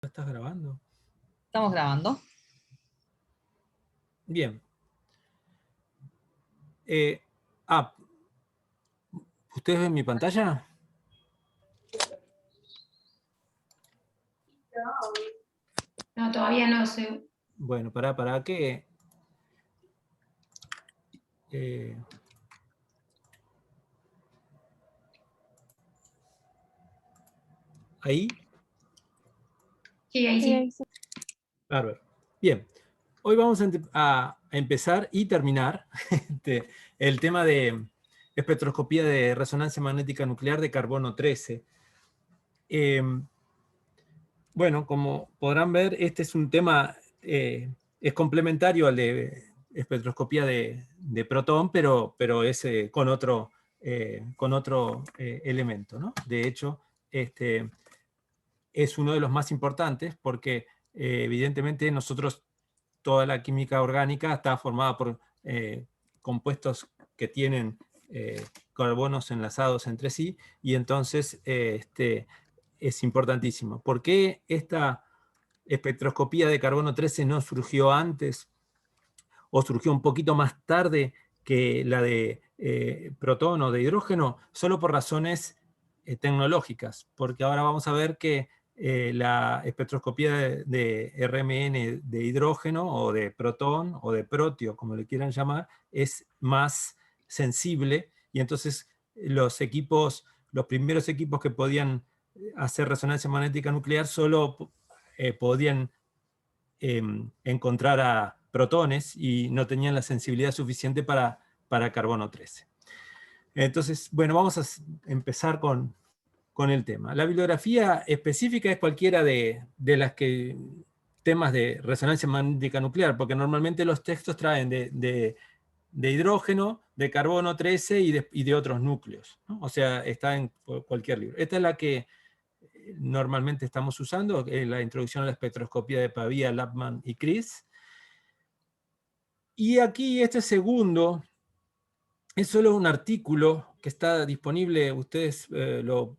¿Estás grabando? Estamos grabando. Bien. ¿Ustedes ven mi pantalla? No, todavía no sé. Bueno, para qué. Ahí. Sí, ahí sí. Bárbaro. Bien. Hoy vamos a empezar y terminar el tema de espectroscopía de resonancia magnética nuclear de carbono 13. Bueno, como podrán ver, este es un tema, es complementario al de espectroscopía de protón, pero es con otro elemento, ¿no? De hecho, es uno de los más importantes porque evidentemente nosotros, toda la química orgánica está formada por compuestos que tienen carbonos enlazados entre sí, y entonces es importantísimo. ¿Por qué esta espectroscopía de carbono 13 no surgió antes o surgió un poquito más tarde que la de protón o de hidrógeno? Solo por razones tecnológicas, porque ahora vamos a ver que la espectroscopía de RMN de hidrógeno o de protón o de protio, como le quieran llamar, es más sensible, y entonces los primeros equipos que podían hacer resonancia magnética nuclear solo podían encontrar a protones y no tenían la sensibilidad suficiente para carbono 13. Entonces, bueno, vamos a empezar con el tema. La bibliografía específica es cualquiera de las que temas de resonancia magnética nuclear, porque normalmente los textos traen de hidrógeno, de carbono 13 y de otros núcleos, ¿no? O sea, está en cualquier libro. Esta es la que normalmente estamos usando, la introducción a la espectroscopía de Pavía, Lapman y Chris. Y aquí este segundo es solo un artículo que está disponible, ustedes lo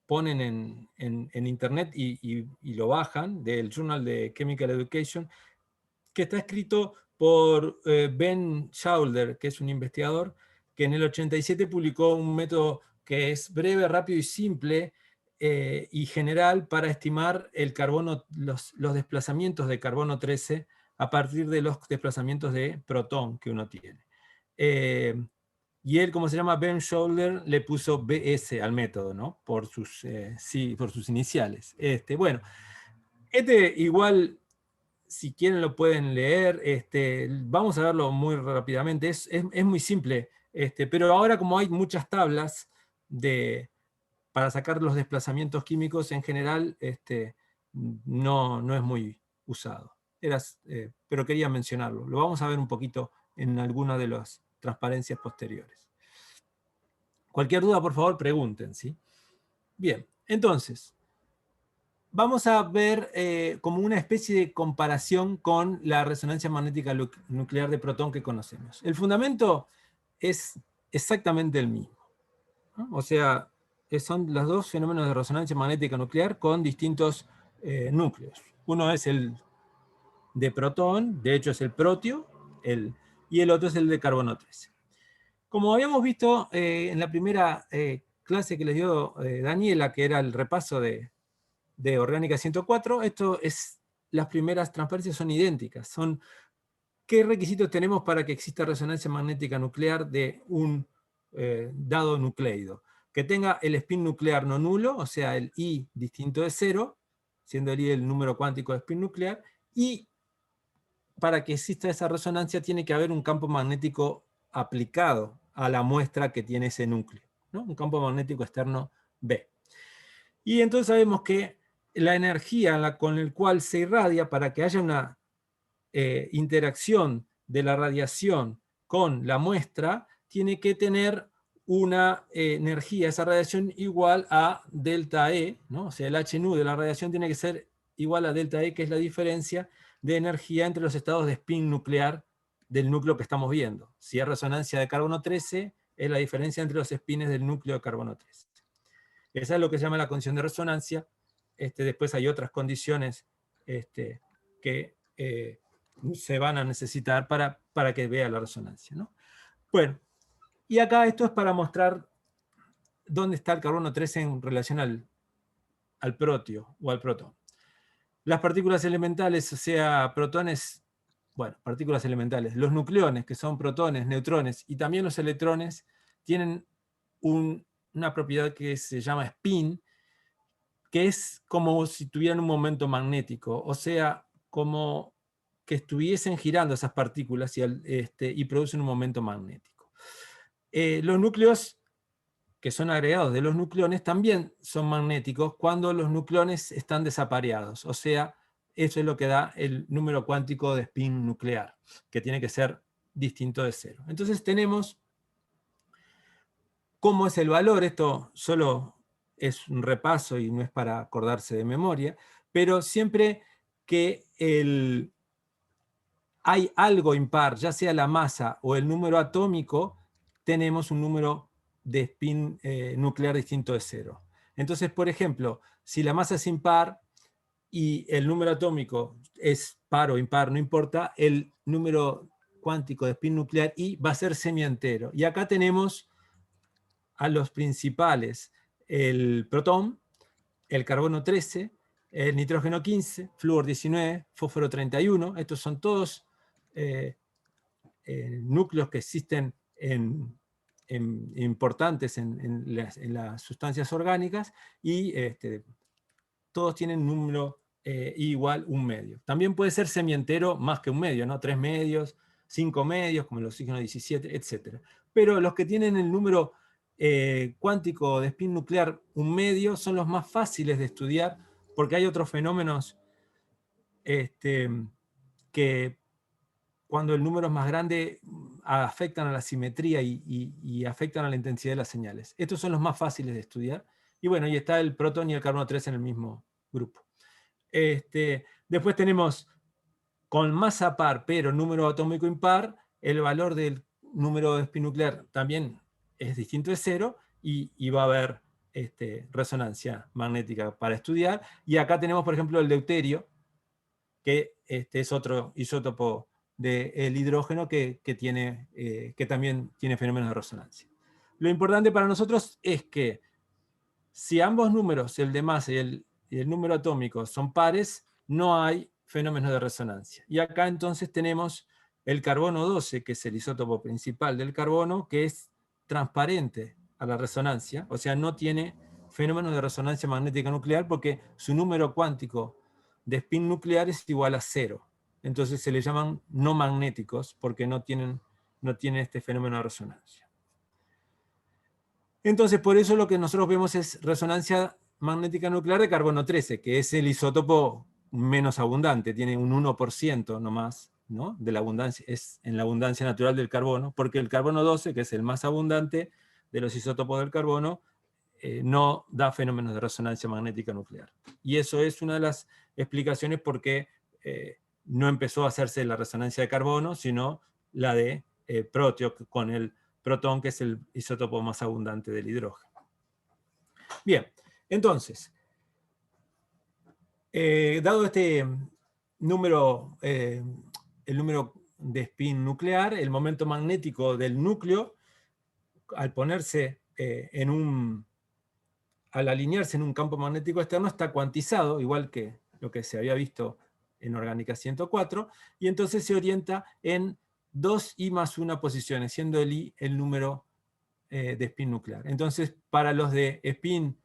ponen en internet y lo bajan, del Journal de Chemical Education, que está escrito por Ben Schauder, que es un investigador, que en el 87 publicó un método que es breve, rápido y simple y general para estimar el carbono, los desplazamientos de carbono 13 a partir de los desplazamientos de protón que uno tiene. Y él, como se llama Ben Schauder, le puso BS al método, ¿no? Por sus iniciales. Bueno, igual, si quieren lo pueden leer, vamos a verlo muy rápidamente, es muy simple, pero ahora como hay muchas tablas para sacar los desplazamientos químicos, en general no es muy usado. Pero quería mencionarlo, lo vamos a ver un poquito en alguna de las transparencias posteriores. Cualquier duda, por favor, pregunten, ¿sí? Bien, entonces, vamos a ver como una especie de comparación con la resonancia magnética nuclear de protón que conocemos. El fundamento es exactamente el mismo, ¿no? O sea, son los dos fenómenos de resonancia magnética nuclear con distintos núcleos. Uno es el de protón, de hecho es el protio, y el otro es el de carbono 13. Como habíamos visto en la primera clase que les dio Daniela, que era el repaso de Orgánica 104, las primeras transparencias son idénticas. Son qué requisitos tenemos para que exista resonancia magnética nuclear de un dado nucleido. Que tenga el spin nuclear no nulo, o sea, el I distinto de 0, siendo el I el número cuántico de spin nuclear, y para que exista esa resonancia tiene que haber un campo magnético aplicado a la muestra que tiene ese núcleo, ¿no? Un campo magnético externo B. Y entonces sabemos que la energía con la cual se irradia, para que haya una interacción de la radiación con la muestra, tiene que tener una energía, esa radiación, igual a delta E, ¿no? O sea, el h-nu de la radiación tiene que ser igual a delta E, que es la diferencia de energía entre los estados de spin nuclear del núcleo que estamos viendo. Si es resonancia de carbono 13, es la diferencia entre los spines del núcleo de carbono 13. Esa es lo que se llama la condición de resonancia, después hay otras condiciones que se van a necesitar para que vea la resonancia, ¿no? Bueno, y acá esto es para mostrar dónde está el carbono 13 en relación al protio o al protón. Las partículas elementales, o sea, protones, bueno, partículas elementales, los nucleones, que son protones, neutrones, y también los electrones, tienen una propiedad que se llama spin, que es como si tuvieran un momento magnético, o sea, como que estuviesen girando esas partículas y producen un momento magnético. Los núcleos, que son agregados de los nucleones, también son magnéticos cuando los nucleones están desapareados, o sea, eso es lo que da el número cuántico de spin nuclear, que tiene que ser distinto de cero. Entonces tenemos cómo es el valor, esto solo es un repaso y no es para acordarse de memoria, pero siempre que hay algo impar, ya sea la masa o el número atómico, tenemos un número de spin nuclear distinto de cero. Entonces, por ejemplo, si la masa es impar y el número atómico es par o impar, no importa, el número cuántico de spin nuclear I va a ser semientero. Y acá tenemos a los principales: el protón, el carbono 13, el nitrógeno 15, flúor 19, fósforo 31. Estos son todos núcleos que existen importantes en las sustancias orgánicas, y todos tienen un número igual 1 medio. También puede ser semientero más que 1 medio, ¿no? 3 medios, 5 medios, como el oxígeno 17, etc. Pero los que tienen el número cuántico de spin nuclear 1 medio son los más fáciles de estudiar, porque hay otros fenómenos que cuando el número es más grande afectan a la simetría y afectan a la intensidad de las señales. Estos son los más fáciles de estudiar. Y bueno, y está el protón y el carbono 3 en el mismo grupo. Después tenemos, con masa par pero número atómico impar, el valor del número de spin nuclear también es distinto de cero, y va a haber resonancia magnética para estudiar. Y acá tenemos, por ejemplo, el deuterio, que es otro isótopo del hidrógeno que también tiene fenómenos de resonancia. Lo importante para nosotros es que si ambos números, el de masa y el número atómico, son pares, no hay fenómenos de resonancia. Y acá entonces tenemos el carbono 12, que es el isótopo principal del carbono, que es transparente a la resonancia, o sea, no tiene fenómenos de resonancia magnética nuclear porque su número cuántico de spin nuclear es igual a 0. Entonces se le llaman no magnéticos porque no tienen este fenómeno de resonancia. Entonces, por eso lo que nosotros vemos es resonancia magnética nuclear de carbono 13, que es el isótopo menos abundante, tiene un 1% nomás, ¿no? De la abundancia, es en la abundancia natural del carbono, porque el carbono 12, que es el más abundante de los isótopos del carbono, no da fenómenos de resonancia magnética nuclear. Y eso es una de las explicaciones por qué no empezó a hacerse la resonancia de carbono, sino la de protio con el protón, que es el isótopo más abundante del hidrógeno. Bien, entonces, dado este número, el número de spin nuclear, el momento magnético del núcleo, al ponerse al alinearse en un campo magnético externo, está cuantizado, igual que lo que se había visto en Orgánica 104, y entonces se orienta en 2i más 1 posiciones, siendo el i el número de spin nuclear. Entonces, para los de spin,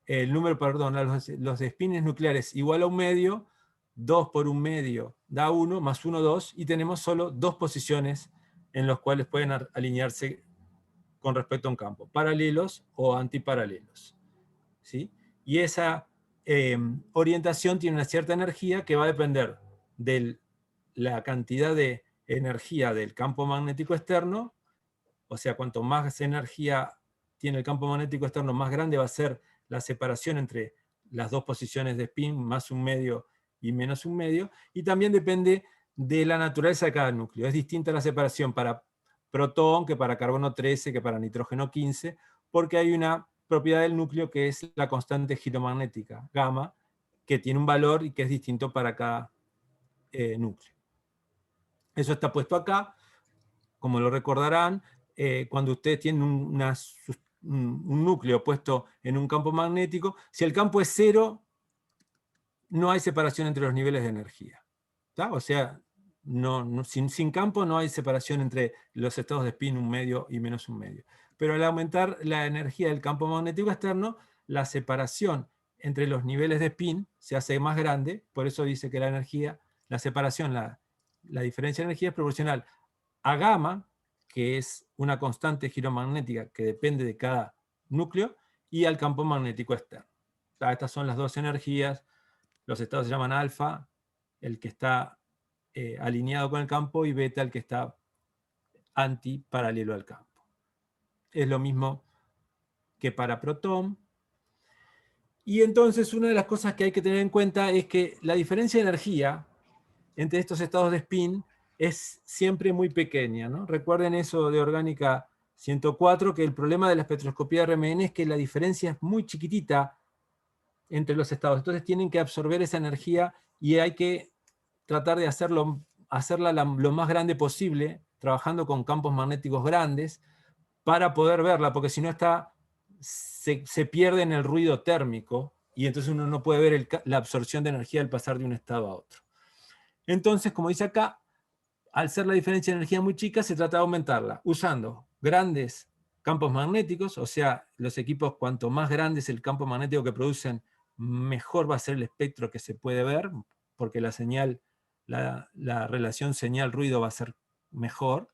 los de spines nucleares igual a 1 medio, 2 por 1 medio da 1, más 1, 2, y tenemos solo 2 posiciones en las cuales pueden alinearse con respecto a un campo, paralelos o antiparalelos. ¿Sí? Y esa orientación tiene una cierta energía que va a depender de la cantidad de energía del campo magnético externo, o sea, cuanto más energía tiene el campo magnético externo, más grande va a ser la separación entre las dos posiciones de spin, más 1 medio y menos 1 medio, y también depende de la naturaleza de cada núcleo. Es distinta la separación para protón que para carbono 13, que para nitrógeno 15, porque hay una propiedad del núcleo, que es la constante giromagnética, gamma, que tiene un valor y que es distinto para cada núcleo. Eso está puesto acá. Como lo recordarán, cuando ustedes tienen un núcleo puesto en un campo magnético, si el campo es cero, no hay separación entre los niveles de energía. ¿Tá? O sea, sin campo no hay separación entre los estados de spin 1 medio y menos 1 medio. Pero al aumentar la energía del campo magnético externo, la separación entre los niveles de spin se hace más grande, por eso dice que la energía, la separación, la diferencia de energía es proporcional a gamma, que es una constante giromagnética que depende de cada núcleo, y al campo magnético externo. Estas son las dos energías. Los estados se llaman alfa, el que está alineado con el campo, y beta, el que está antiparalelo al campo. Es lo mismo que para protón. Y entonces una de las cosas que hay que tener en cuenta es que la diferencia de energía entre estos estados de spin es siempre muy pequeña, ¿no? Recuerden eso de orgánica 104, que el problema de la espectroscopía RMN es que la diferencia es muy chiquitita entre los estados. Entonces tienen que absorber esa energía y hay que tratar de hacerla lo más grande posible, trabajando con campos magnéticos grandes, para poder verla, porque si no se pierde en el ruido térmico, y entonces uno no puede ver la absorción de energía al pasar de un estado a otro. Entonces, como dice acá, al ser la diferencia de energía muy chica, se trata de aumentarla, usando grandes campos magnéticos, o sea, los equipos, cuanto más grande es el campo magnético que producen, mejor va a ser el espectro que se puede ver, porque la señal, la relación señal-ruido va a ser mejor.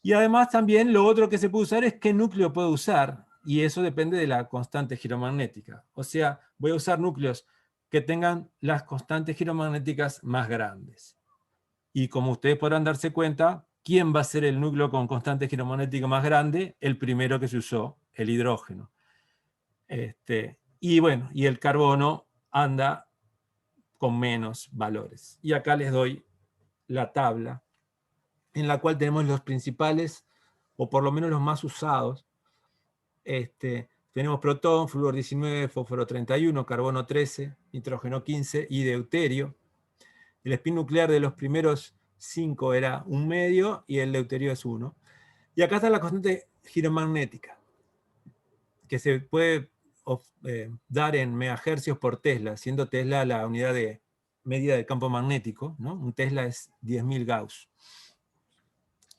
Y además también lo otro que se puede usar es qué núcleo puedo usar, y eso depende de la constante giromagnética. O sea, voy a usar núcleos que tengan las constantes giromagnéticas más grandes. Y como ustedes podrán darse cuenta, ¿quién va a ser el núcleo con constante giromagnética más grande? El primero que se usó, el hidrógeno. Y bueno, y el carbono anda con menos valores. Y acá les doy la tabla en la cual tenemos los principales, o por lo menos los más usados. Tenemos protón, flúor 19, fósforo 31, carbono 13, nitrógeno 15 y deuterio. El spin nuclear de los primeros 5 era 1 medio y el deuterio es 1. Y acá está la constante giromagnética, que se puede dar en megahercios por Tesla, siendo Tesla la unidad de medida del campo magnético, ¿no? Un Tesla es 10.000 Gauss.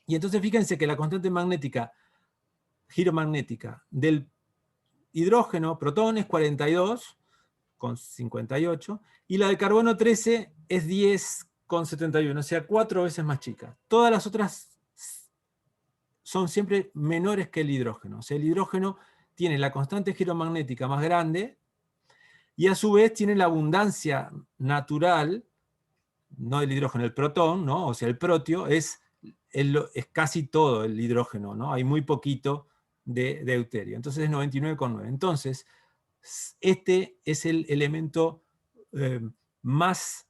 Y entonces fíjense que la constante magnética, giromagnética del hidrógeno, protón, es 42,58, y la de carbono 13 es 10,71, o sea, 4 veces más chica. Todas las otras son siempre menores que el hidrógeno. O sea, el hidrógeno tiene la constante giromagnética más grande, y a su vez tiene la abundancia natural, no el hidrógeno, el protón, ¿no? O sea, el protio es casi todo el hidrógeno, ¿no? Hay muy poquito de deuterio. Entonces es 99,9. Entonces, este es el elemento más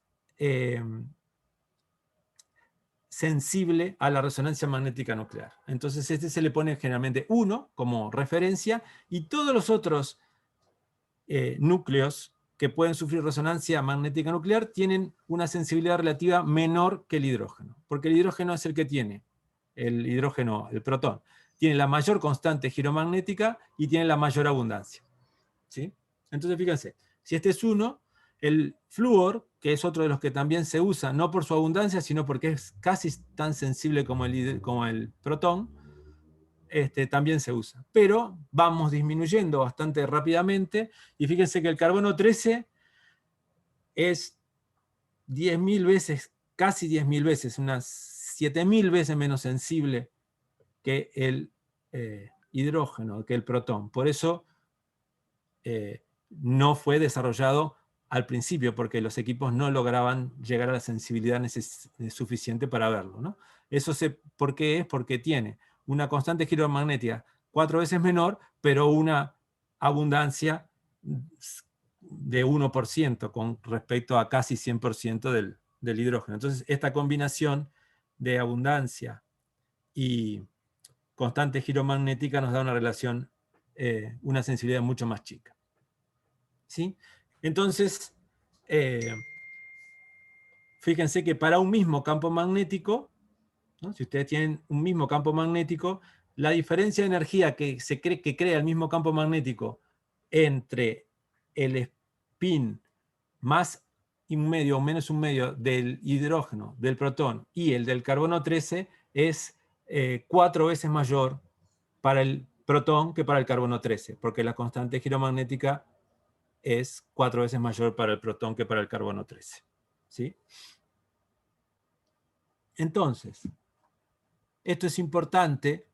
sensible a la resonancia magnética nuclear. Entonces este se le pone generalmente 1 como referencia, y todos los otros núcleos que pueden sufrir resonancia magnética nuclear tienen una sensibilidad relativa menor que el hidrógeno, porque el hidrógeno es el que tiene, el protón, tiene la mayor constante giromagnética y tiene la mayor abundancia. ¿Sí? Entonces fíjense, si este es 1, el flúor, que es otro de los que también se usa, no por su abundancia, sino porque es casi tan sensible como el protón, también se usa. Pero vamos disminuyendo bastante rápidamente, y fíjense que el carbono 13 es 10.000 veces, casi 10.000 veces, unas 7.000 veces menos sensible que el hidrógeno, que el protón. Por eso no fue desarrollado al principio, porque los equipos no lograban llegar a la sensibilidad suficiente para verlo, ¿no? ¿Por qué es? Porque tiene una constante giromagnética 4 veces menor, pero una abundancia de 1% con respecto a casi 100% del hidrógeno. Entonces, esta combinación de abundancia y constante giromagnética nos da una relación una sensibilidad mucho más chica. ¿Sí? Entonces, fíjense que para un mismo campo magnético, ¿no? Si ustedes tienen un mismo campo magnético, la diferencia de energía que crea el mismo campo magnético entre el spin más un medio o menos un medio del hidrógeno, del protón, y el del carbono 13 es 4 veces mayor para el protón que para el carbono 13, porque la constante giromagnética es 4 veces mayor para el protón que para el carbono 13. ¿Sí? Entonces, esto es importante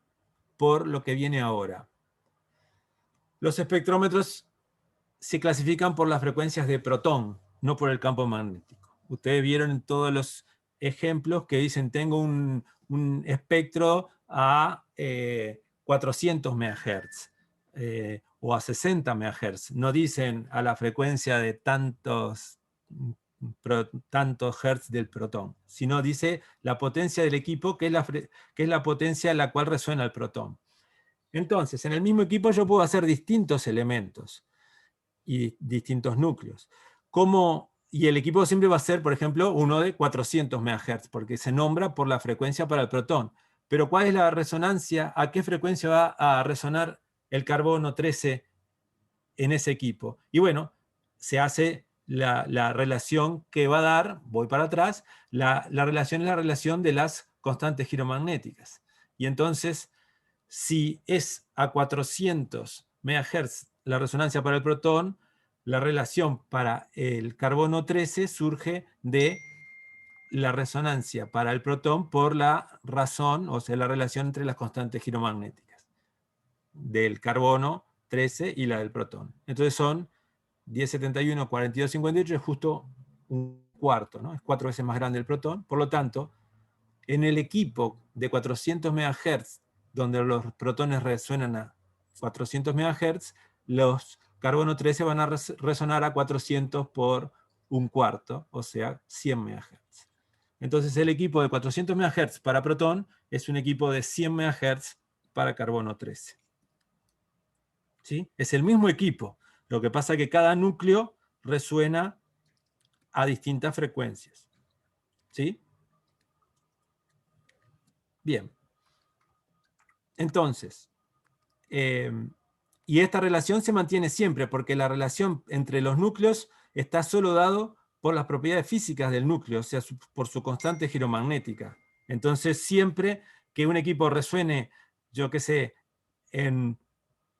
por lo que viene ahora. Los espectrómetros se clasifican por las frecuencias de protón, no por el campo magnético. Ustedes vieron en todos los ejemplos que dicen tengo un espectro a 400 MHz o a 60 MHz. No dicen a la frecuencia de tantos hertz del protón, sino dice la potencia del equipo, que es la potencia en la cual resuena el protón. Entonces, en el mismo equipo yo puedo hacer distintos elementos y distintos núcleos. Y el equipo siempre va a ser, por ejemplo, uno de 400 MHz, porque se nombra por la frecuencia para el protón. Pero ¿cuál es la resonancia? ¿A qué frecuencia va a resonar el carbono 13 en ese equipo? Y bueno, se hace la relación que va a dar, voy para atrás, la relación es la relación de las constantes giromagnéticas. Y entonces, si es a 400 MHz la resonancia para el protón, la relación para el carbono 13 surge de la resonancia para el protón por la razón, o sea, la relación entre las constantes giromagnéticas del carbono 13 y la del protón. Entonces son 1071, 42, 58, es justo un cuarto, ¿no? Es 4 veces más grande el protón. Por lo tanto, en el equipo de 400 MHz, donde los protones resuenan a 400 MHz, los carbono 13 van a resonar a 400 por un cuarto, o sea, 100 MHz. Entonces el equipo de 400 MHz para protón es un equipo de 100 MHz para carbono 13. ¿Sí? Es el mismo equipo. Lo que pasa es que cada núcleo resuena a distintas frecuencias. ¿Sí? Bien. Entonces, y esta relación se mantiene siempre, porque la relación entre los núcleos está solo dado por las propiedades físicas del núcleo, o sea, por su constante giromagnética. Entonces, siempre que un equipo resuene, yo qué sé, en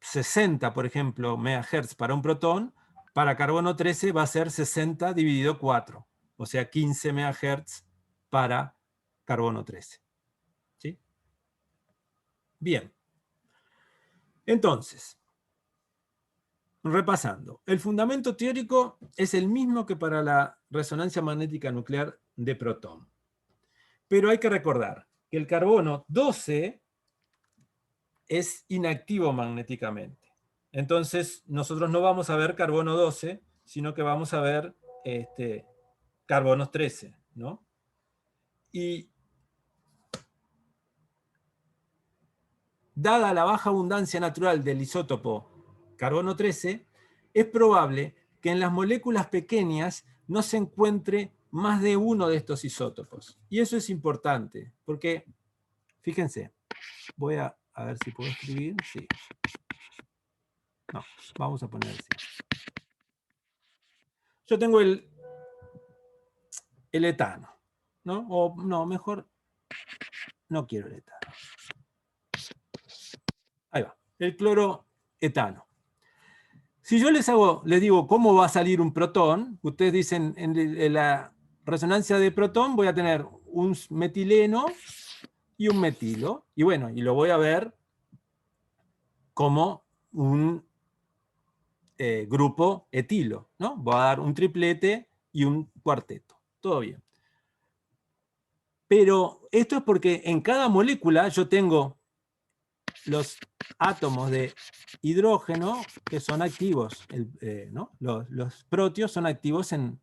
60, por ejemplo, MHz para un protón, para carbono 13 va a ser 60 dividido 4, o sea, 15 MHz para carbono 13. ¿Sí? Bien. Entonces, repasando, el fundamento teórico es el mismo que para la resonancia magnética nuclear de protón. Pero hay que recordar que el carbono 12 es inactivo magnéticamente. Entonces, nosotros no vamos a ver carbono 12, sino que vamos a ver carbono 13, ¿no? Y dada la baja abundancia natural del isótopo carbono 13, es probable que en las moléculas pequeñas no se encuentre más de uno de estos isótopos. Y eso es importante, porque, fíjense, voy a ver si puedo escribir. Sí. No, vamos a poner así. Yo tengo el etano, ¿no? O no, mejor, no quiero el etano. Ahí va, el cloroetano. Si yo les digo cómo va a salir un protón, ustedes dicen en la resonancia de protón voy a tener un metileno y un metilo, y bueno, y lo voy a ver como un grupo etilo, ¿no? Voy a dar un triplete y un cuarteto, todo bien. Pero esto es porque en cada molécula yo tengo los átomos de hidrógeno que son activos, ¿no? Los protios son activos en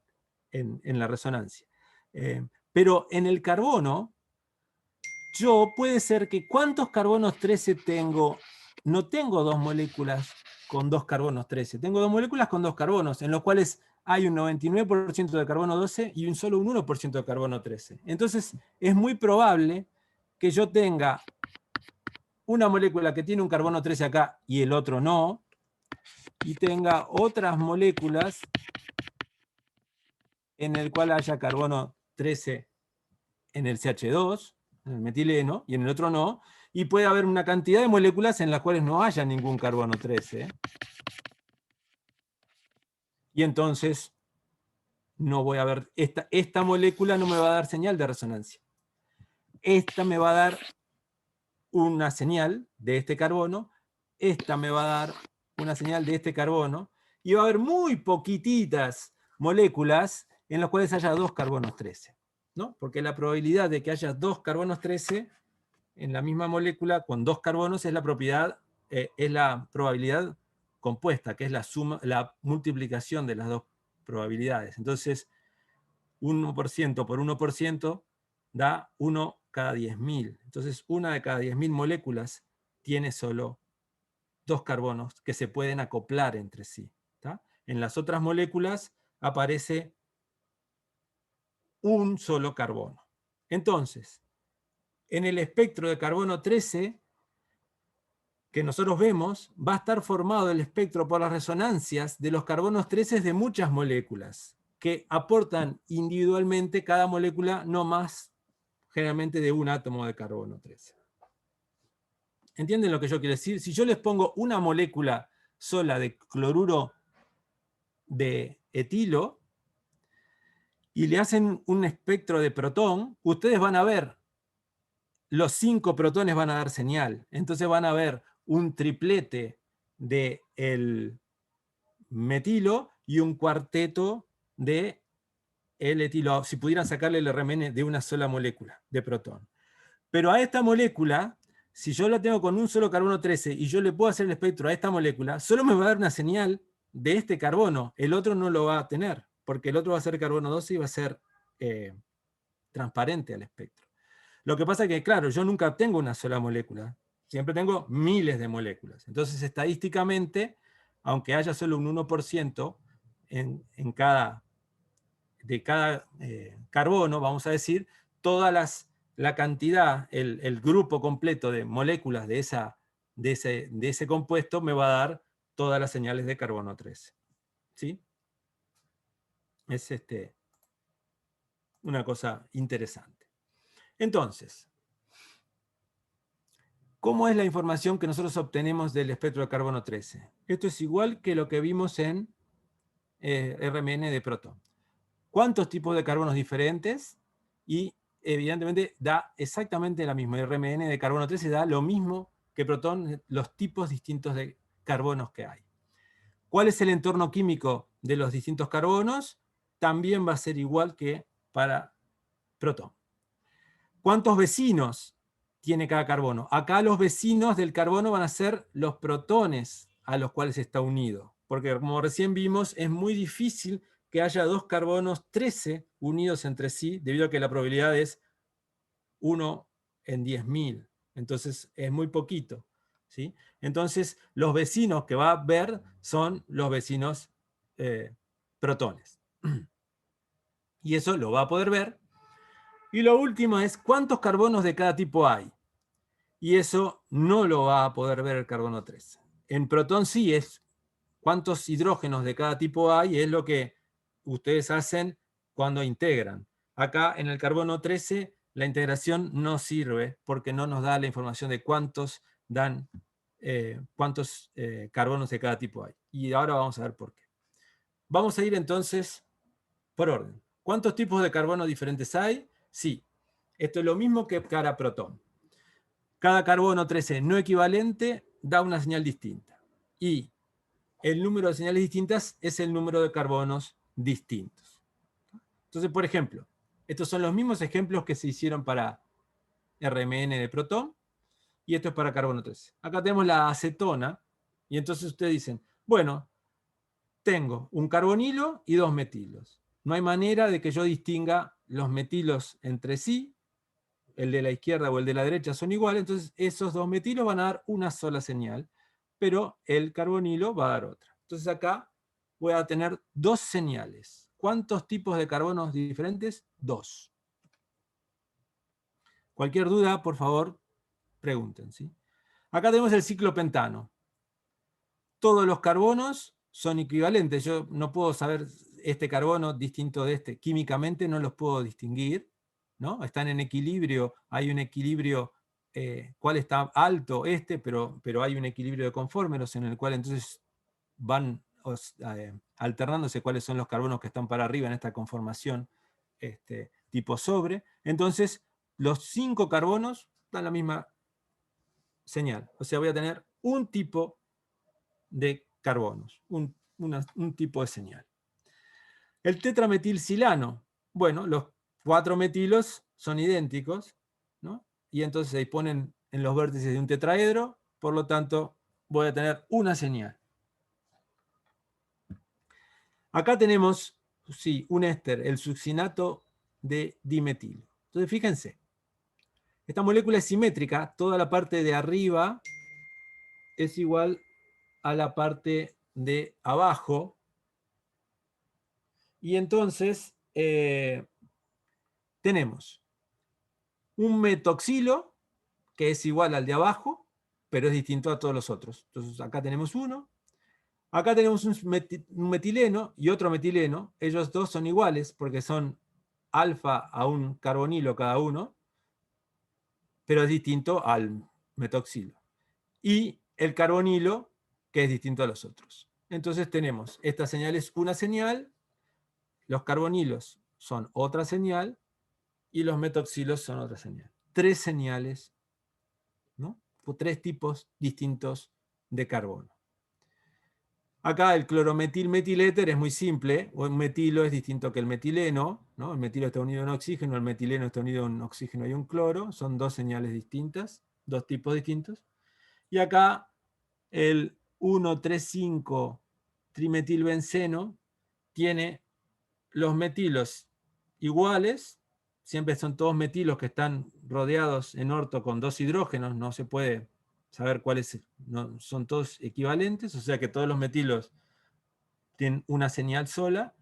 la resonancia. Pero en el carbono, yo puede ser que ¿cuántos carbonos 13 tengo no tengo dos moléculas con dos carbonos 13. Tengo dos moléculas con dos carbonos, en los cuales hay un 99% de carbono 12 y solo un 1% de carbono 13. Entonces, es muy probable que yo tenga una molécula que tiene un carbono 13 acá y el otro no, y tenga otras moléculas en el cual haya carbono 13 en el CH2, en el metileno, y en el otro no, y puede haber una cantidad de moléculas en las cuales no haya ningún carbono 13. Y entonces no voy a ver, esta molécula no me va a dar señal de resonancia. Esta me va a dar una señal de este carbono, esta me va a dar una señal de este carbono, y va a haber muy poquititas moléculas en las cuales haya dos carbonos 13, ¿no? Porque la probabilidad de que haya dos carbonos 13 en la misma molécula con dos carbonos es la probabilidad compuesta, que es la suma, la multiplicación de las dos probabilidades. Entonces, 1% por 1% da 1 cada 10.000. Entonces, una de cada 10.000 moléculas tiene solo dos carbonos que se pueden acoplar entre sí. ¿Tá? En las otras moléculas aparece un solo carbono. Entonces, en el espectro de carbono 13 que nosotros vemos, va a estar formado el espectro por las resonancias de los carbonos 13 de muchas moléculas, que aportan individualmente cada molécula no más generalmente de un átomo de carbono 13. ¿Entienden lo que yo quiero decir? Si yo les pongo una molécula sola de cloruro de etilo y le hacen un espectro de protón, ustedes van a ver, los 5 protones van a dar señal. Entonces van a ver un triplete del metilo y un cuarteto de el etilo, si pudieran sacarle el RMN de una sola molécula de protón. Pero a esta molécula, si yo la tengo con un solo carbono 13 y yo le puedo hacer el espectro a esta molécula, solo me va a dar una señal de este carbono, el otro no lo va a tener, porque el otro va a ser carbono 12 y va a ser transparente al espectro. Lo que pasa es que, claro, yo nunca tengo una sola molécula, siempre tengo miles de moléculas. Entonces, estadísticamente, aunque haya solo un 1% en cada carbono, vamos a decir, la cantidad, el grupo completo de moléculas de ese compuesto me va a dar todas las señales de carbono 13. ¿Sí? Es una cosa interesante. Entonces, ¿cómo es la información que nosotros obtenemos del espectro de carbono 13? Esto es igual que lo que vimos en RMN de protón. ¿Cuántos tipos de carbonos diferentes? Y evidentemente da exactamente la misma. RMN de carbono 13 da lo mismo que protón, los tipos distintos de carbonos que hay. ¿Cuál es el entorno químico de los distintos carbonos? También va a ser igual que para protón. ¿Cuántos vecinos tiene cada carbono? Acá los vecinos del carbono van a ser los protones a los cuales está unido. Porque como recién vimos, es muy difícil que haya dos carbonos 13 unidos entre sí, debido a que la probabilidad es 1 en 10.000. Entonces es muy poquito. ¿Sí? Entonces los vecinos que va a ver son los vecinos protones. Y eso lo va a poder ver. Y lo último es cuántos carbonos de cada tipo hay. Y eso no lo va a poder ver el carbono 13. En protón sí es cuántos hidrógenos de cada tipo hay, es lo que ustedes hacen cuando integran. Acá en el carbono 13 la integración no sirve porque no nos da la información de cuántos carbonos de cada tipo hay. Y ahora vamos a ver por qué. Vamos a ir entonces por orden. ¿Cuántos tipos de carbono diferentes hay? Sí. Esto es lo mismo que para protón. Cada carbono 13 no equivalente da una señal distinta. Y el número de señales distintas es el número de carbonos distintos. Entonces, por ejemplo, estos son los mismos ejemplos que se hicieron para RMN de protón, y esto es para carbono 13. Acá tenemos la acetona, y entonces ustedes dicen, bueno, tengo un carbonilo y dos metilos. No hay manera de que yo distinga los metilos entre sí, el de la izquierda o el de la derecha son iguales, entonces esos dos metilos van a dar una sola señal, pero el carbonilo va a dar otra. Entonces acá voy a tener dos señales. ¿Cuántos tipos de carbonos diferentes? Dos. Cualquier duda, por favor, pregunten, ¿sí? Acá tenemos el ciclopentano. Todos los carbonos son equivalentes. Yo no puedo saber este carbono distinto de este. Químicamente no los puedo distinguir, ¿no? Están en equilibrio, hay un equilibrio, cuál está alto este, pero hay un equilibrio de conformeros en el cual entonces van alternándose cuáles son los carbonos que están para arriba en esta conformación tipo sobre. Entonces, los 5 carbonos dan la misma señal. O sea, voy a tener un tipo de carbonos, un tipo de señal. El tetrametilsilano, bueno, los 4 metilos son idénticos, ¿no? Y entonces ahí ponen en los vértices de un tetraedro, por lo tanto voy a tener una señal. Acá tenemos, sí, un éster, el succinato de dimetilo. Entonces fíjense, esta molécula es simétrica, toda la parte de arriba es igual a la parte de abajo, y entonces tenemos un metoxilo que es igual al de abajo, pero es distinto a todos los otros. Entonces acá tenemos uno, acá tenemos un metileno y otro metileno, ellos dos son iguales porque son alfa a un carbonilo cada uno, pero es distinto al metoxilo. Y el carbonilo, que es distinto a los otros. Entonces tenemos, esta señal es una señal, los carbonilos son otra señal, y los metoxilos son otra señal. 3 señales, ¿no? 3 tipos distintos de carbono. Acá el clorometilmetiléter es muy simple, un metilo es distinto que el metileno, ¿no? El metilo está unido a un oxígeno, el metileno está unido a un oxígeno y un cloro, son 2 señales distintas, 2 tipos distintos. Y acá el 1,3,5 trimetilbenceno tiene los metilos iguales, siempre son todos metilos que están rodeados en orto con 2 hidrógenos, no se puede saber cuáles son todos equivalentes, o sea que todos los metilos tienen una señal sola,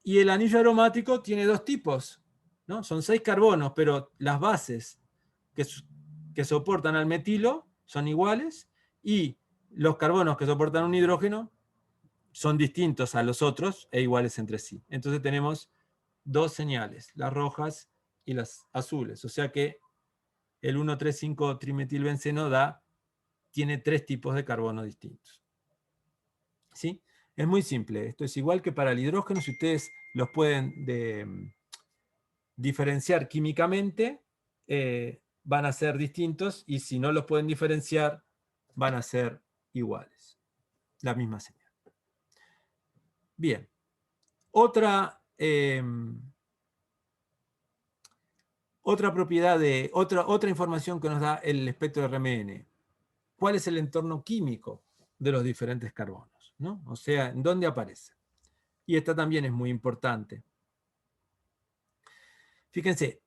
y el anillo aromático tiene 2 tipos, ¿no? Son 6 carbonos, pero las bases que soportan al metilo son iguales, y los carbonos que soportan un hidrógeno son distintos a los otros e iguales entre sí. Entonces tenemos 2 señales, las rojas y las azules. O sea que el 1,3,5 trimetilbenceno tiene 3 tipos de carbono distintos. ¿Sí? Es muy simple. Esto es igual que para el hidrógeno. Si ustedes los pueden diferenciar químicamente, van a ser distintos, y si no los pueden diferenciar, van a ser iguales. La misma señal. Bien. Otra propiedad otra información que nos da el espectro RMN. ¿Cuál es el entorno químico de los diferentes carbonos, ¿no? O sea, ¿en dónde aparece? Y esta también es muy importante. Fíjense,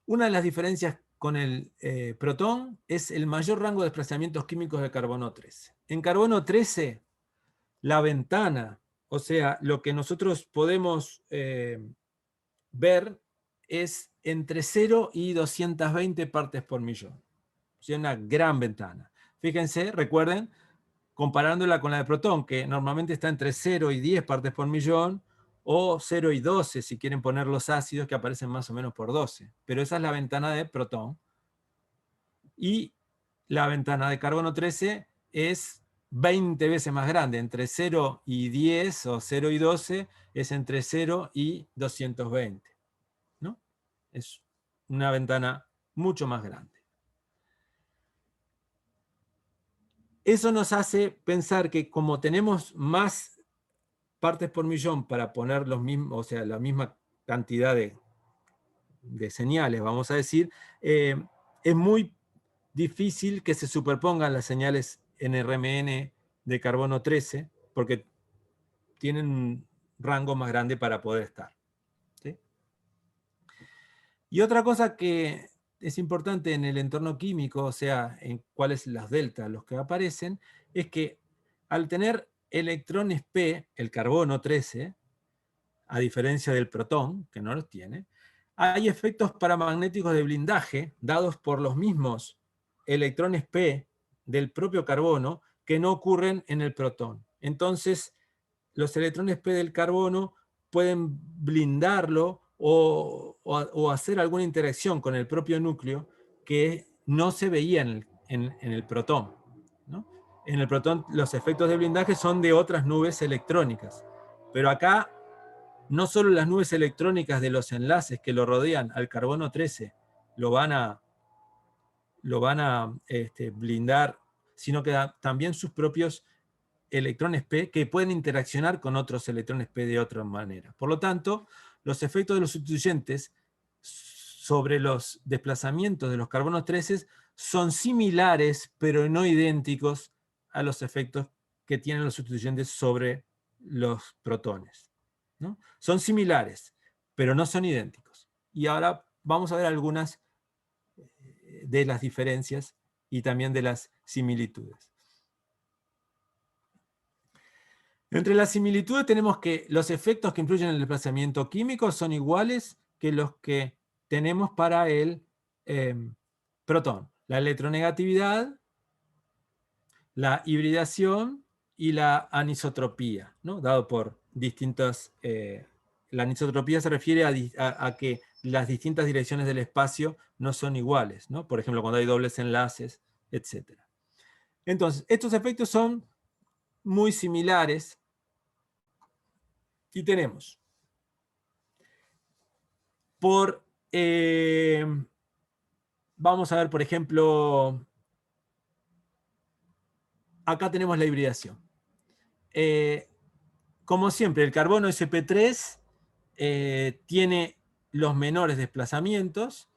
una de las diferencias con el protón es el mayor rango de desplazamientos químicos de carbono 13. En carbono 13, la ventana, o sea, lo que nosotros podemos ver es entre 0 y 220 partes por millón. O sea, una gran ventana. Fíjense, recuerden, comparándola con la de protón, que normalmente está entre 0 y 10 partes por millón, o 0 y 12, si quieren poner los ácidos, que aparecen más o menos por 12. Pero esa es la ventana de protón. Y la ventana de carbono 13 es 20 veces más grande. Entre 0 y 10 o 0 y 12 es entre 0 y 220. ¿No? Es una ventana mucho más grande. Eso nos hace pensar que como tenemos más partes por millón para poner los mismos, o sea, la misma cantidad de señales, vamos a decir, es muy difícil que se superpongan las señales en RMN de carbono 13, porque tienen un rango más grande para poder estar. ¿Sí? Y otra cosa que es importante en el entorno químico, o sea, en cuáles las deltas, los que aparecen, es que al tener electrones P, el carbono 13, a diferencia del protón, que no los tiene, hay efectos paramagnéticos de blindaje dados por los mismos electrones P del propio carbono que no ocurren en el protón. Entonces, los electrones P del carbono pueden blindarlo o hacer alguna interacción con el propio núcleo que no se veía en el protón, ¿no? En el protón los efectos de blindaje son de otras nubes electrónicas, pero acá no solo las nubes electrónicas de los enlaces que lo rodean al carbono 13 lo van a blindar, sino que también sus propios electrones P que pueden interaccionar con otros electrones P de otra manera. Por lo tanto, los efectos de los sustituyentes sobre los desplazamientos de los carbonos 13 son similares, pero no idénticos a los efectos que tienen los sustituyentes sobre los protones, ¿no? Son similares, pero no son idénticos. Y ahora vamos a ver algunas de las diferencias y también de las similitudes. Entre las similitudes tenemos que los efectos que influyen en el desplazamiento químico son iguales que los que tenemos para el protón. La electronegatividad, la hibridación y la anisotropía, ¿no? Dado por distintas... la anisotropía se refiere a que las distintas direcciones del espacio no son iguales, ¿no? Por ejemplo, cuando hay dobles enlaces, etc. Entonces, estos efectos son muy similares. Y tenemos vamos a ver, por ejemplo, acá tenemos la hibridación. Como siempre, el carbono sp3 tiene los menores desplazamientos,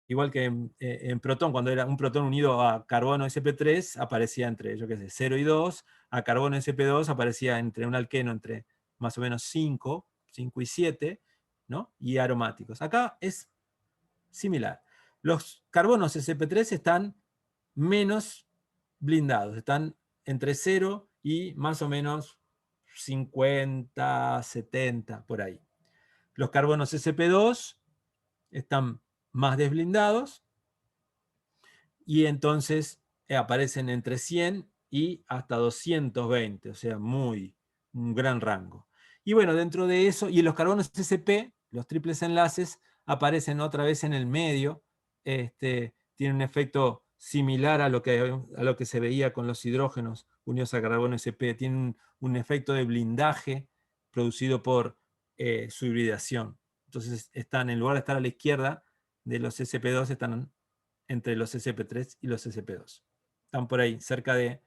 igual que en protón, cuando era un protón unido a carbono sp3, aparecía entre, yo qué sé, 0 y 2, a carbono sp2 aparecía entre un alqueno entre más o menos 5 y 7, ¿no? Y aromáticos. Acá es similar. Los carbonos sp3 están menos blindados, están entre 0 y más o menos 50, 70, por ahí. Los carbonos sp2 están más desblindados y entonces aparecen entre 100 y hasta 220, o sea, un gran rango. Y bueno, dentro de eso, y los carbonos sp, los triples enlaces, aparecen otra vez en el medio, tienen un efecto similar a lo que se veía con los hidrógenos unidos a carbono sp, tienen un efecto de blindaje producido por su hibridación. Entonces están, en lugar de estar a la izquierda de los sp2, están entre los sp3 y los sp2. Están por ahí, cerca de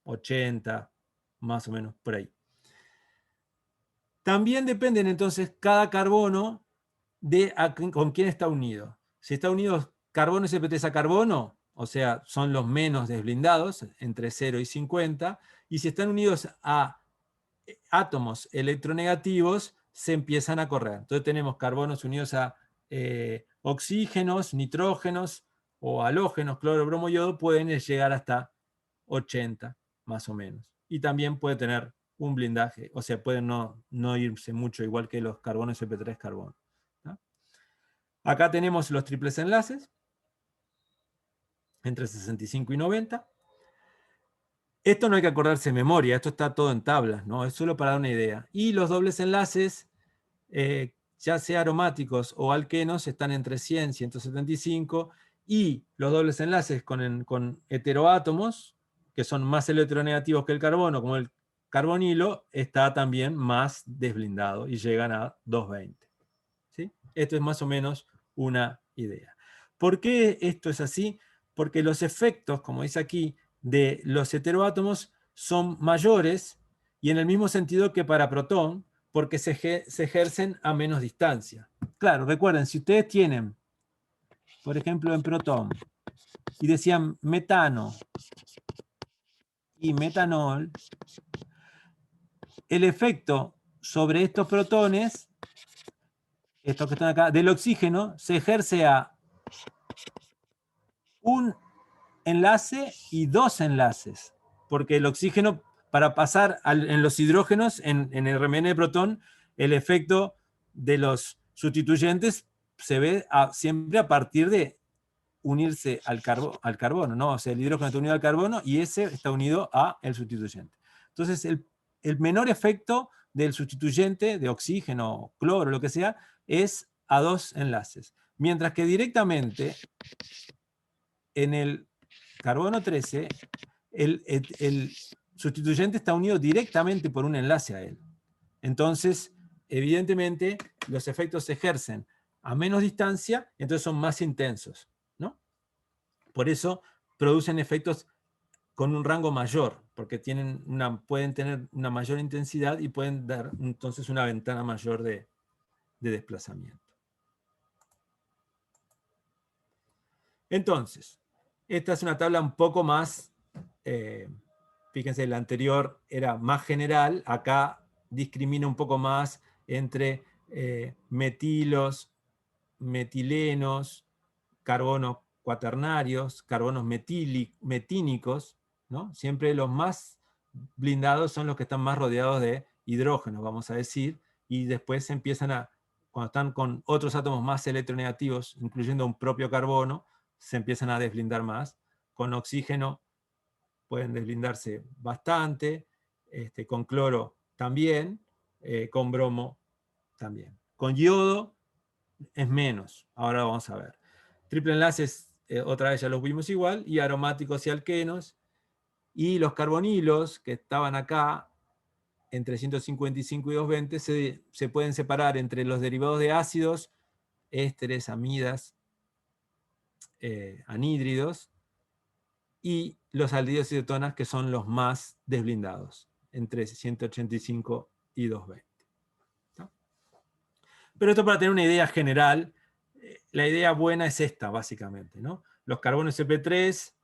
80, más o menos, por ahí. También dependen entonces cada carbono de con quién está unido. Si está unido carbono sp3 a carbono, o sea, son los menos desblindados, entre 0 y 50, y si están unidos a átomos electronegativos, se empiezan a correr. Entonces tenemos carbonos unidos a oxígenos, nitrógenos o halógenos, cloro, bromo, yodo, pueden llegar hasta 80, más o menos. Y también puede tener un blindaje, o sea, pueden no irse mucho, igual que los carbonos sp3 carbono. ¿No? Acá tenemos los triples enlaces, entre 65 y 90. Esto no hay que acordarse de memoria, esto está todo en tablas, ¿no? Es solo para dar una idea. Y los dobles enlaces, ya sea aromáticos o alquenos, están entre 100 y 175, y los dobles enlaces con heteroátomos, que son más electronegativos que el carbono, como el carbonilo, está también más desblindado y llegan a 220. ¿Sí? Esto es más o menos una idea. ¿Por qué esto es así? Porque los efectos, como dice aquí, de los heteroátomos son mayores y en el mismo sentido que para protón, porque se ejercen a menos distancia. Claro, recuerden, si ustedes tienen, por ejemplo, en protón, y decían metano y metanol, el efecto sobre estos protones, estos que están acá, del oxígeno, se ejerce a un enlace y dos enlaces, porque el oxígeno, para pasar en los hidrógenos, en el remen de protón, el efecto de los sustituyentes se ve siempre a partir de unirse al carbono, ¿no? O sea, el hidrógeno está unido al carbono y ese está unido al sustituyente. Entonces, el menor efecto del sustituyente de oxígeno, cloro, lo que sea, es a dos enlaces. Mientras que directamente en el carbono 13, el sustituyente está unido directamente por un enlace a él. Entonces, evidentemente, los efectos se ejercen a menos distancia, entonces son más intensos, ¿no? Por eso producen efectos con un rango mayor, porque pueden tener una mayor intensidad y pueden dar entonces una ventana mayor de desplazamiento. Entonces, esta es una tabla un poco más, fíjense, la anterior era más general, acá discrimina un poco más entre metilos, metilenos, carbonos cuaternarios, carbonos metínicos, ¿no? Siempre los más blindados son los que están más rodeados de hidrógeno, vamos a decir, y después empiezan cuando están con otros átomos más electronegativos, incluyendo un propio carbono, se empiezan a desblindar más. Con oxígeno pueden desblindarse bastante, con cloro también, con bromo también. Con yodo es menos, ahora vamos a ver. Triple enlaces, otra vez ya los vimos igual, y aromáticos y alquenos, y los carbonilos que estaban acá, entre 155 y 220, se pueden separar entre los derivados de ácidos, ésteres, amidas, anhídridos, y los aldehídos y cetonas, que son los más desblindados, entre 185 y 220. ¿No? Pero esto para tener una idea general, la idea buena es esta, básicamente, ¿no? Los carbonos Sp3,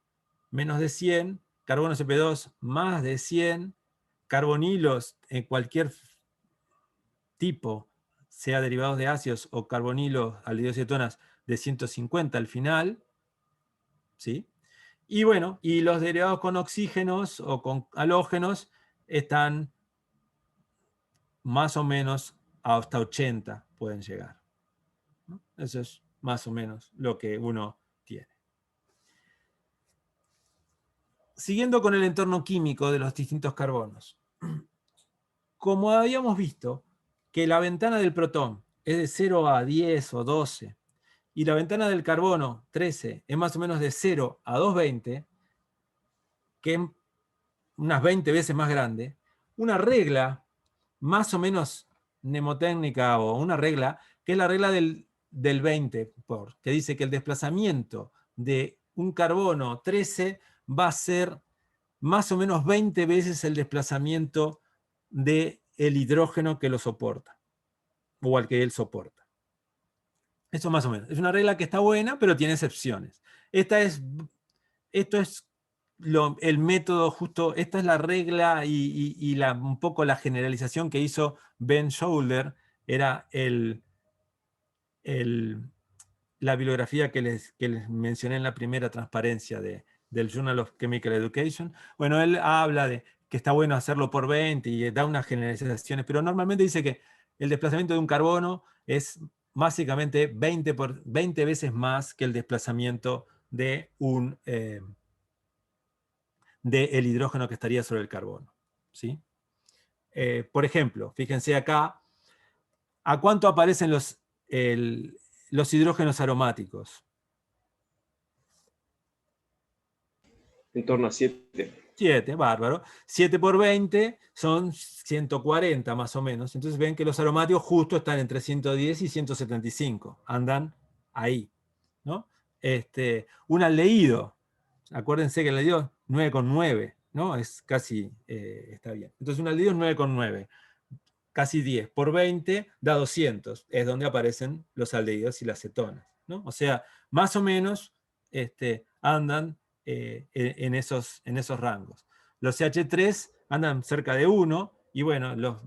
menos de 100, carbonos Sp2, más de 100, carbonilos en cualquier tipo, sea derivados de ácidos o carbonilos, aldehídos y cetonas, de 150 al final, ¿sí? Y bueno, y los derivados con oxígenos o con halógenos están más o menos hasta 80 pueden llegar, ¿no? Eso es más o menos lo que uno tiene. Siguiendo con el entorno químico de los distintos carbonos. Como habíamos visto que la ventana del protón es de 0 a 10 o 12, y la ventana del carbono 13 es más o menos de 0 a 220, que es unas 20 veces más grande, una regla más o menos mnemotécnica, o una regla, que es la regla del 20 que dice que el desplazamiento de un carbono 13 va a ser más o menos 20 veces el desplazamiento del hidrógeno que lo soporta, o al que él soporta. Eso más o menos. Es una regla que está buena, pero tiene excepciones. Esto es el método justo, esta es la regla y un poco la generalización que hizo Ben Schouler, era la bibliografía que les mencioné en la primera transparencia del Journal of Chemical Education. Bueno, él habla de que está bueno hacerlo por 20 y da unas generalizaciones, pero normalmente dice que el desplazamiento de un carbono es básicamente 20 veces más que el desplazamiento de del hidrógeno que estaría sobre el carbono, ¿sí? Por ejemplo, fíjense acá, ¿a cuánto aparecen los hidrógenos aromáticos? En torno a 7. 7, bárbaro. 7 por 20 son 140 más o menos. Entonces ven que los aromáticos justo están entre 110 y 175. Andan ahí, ¿no? Un aldehído, acuérdense que el aldehído 9,9, ¿no? Es casi, está bien. Entonces un aldehído es 9,9. Casi 10 por 20 da 200. Es donde aparecen los aldehídos y las cetonas, ¿no? O sea, más o menos andan en esos rangos. Los CH3 andan cerca de 1, y bueno, los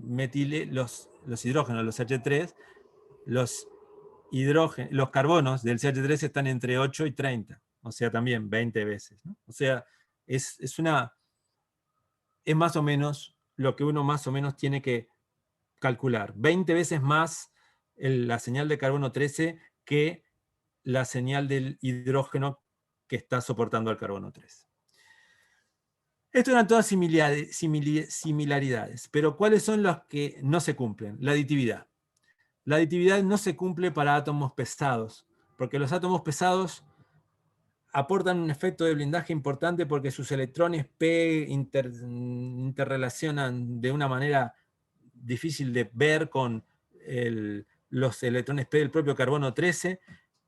hidrógenos, los CH3, los carbonos del CH3 están entre 8 y 30. o sea, también 20 veces, ¿no? O sea, es más o menos lo que uno más o menos tiene que calcular. 20 veces más la señal de carbono 13 que la señal del hidrógeno que está soportando al carbono 13. Esto eran todas similaridades, pero ¿cuáles son las que no se cumplen? La aditividad. La aditividad no se cumple para átomos pesados, porque los átomos pesados aportan un efecto de blindaje importante porque sus electrones P interrelacionan de una manera difícil de ver con los electrones P del propio carbono 13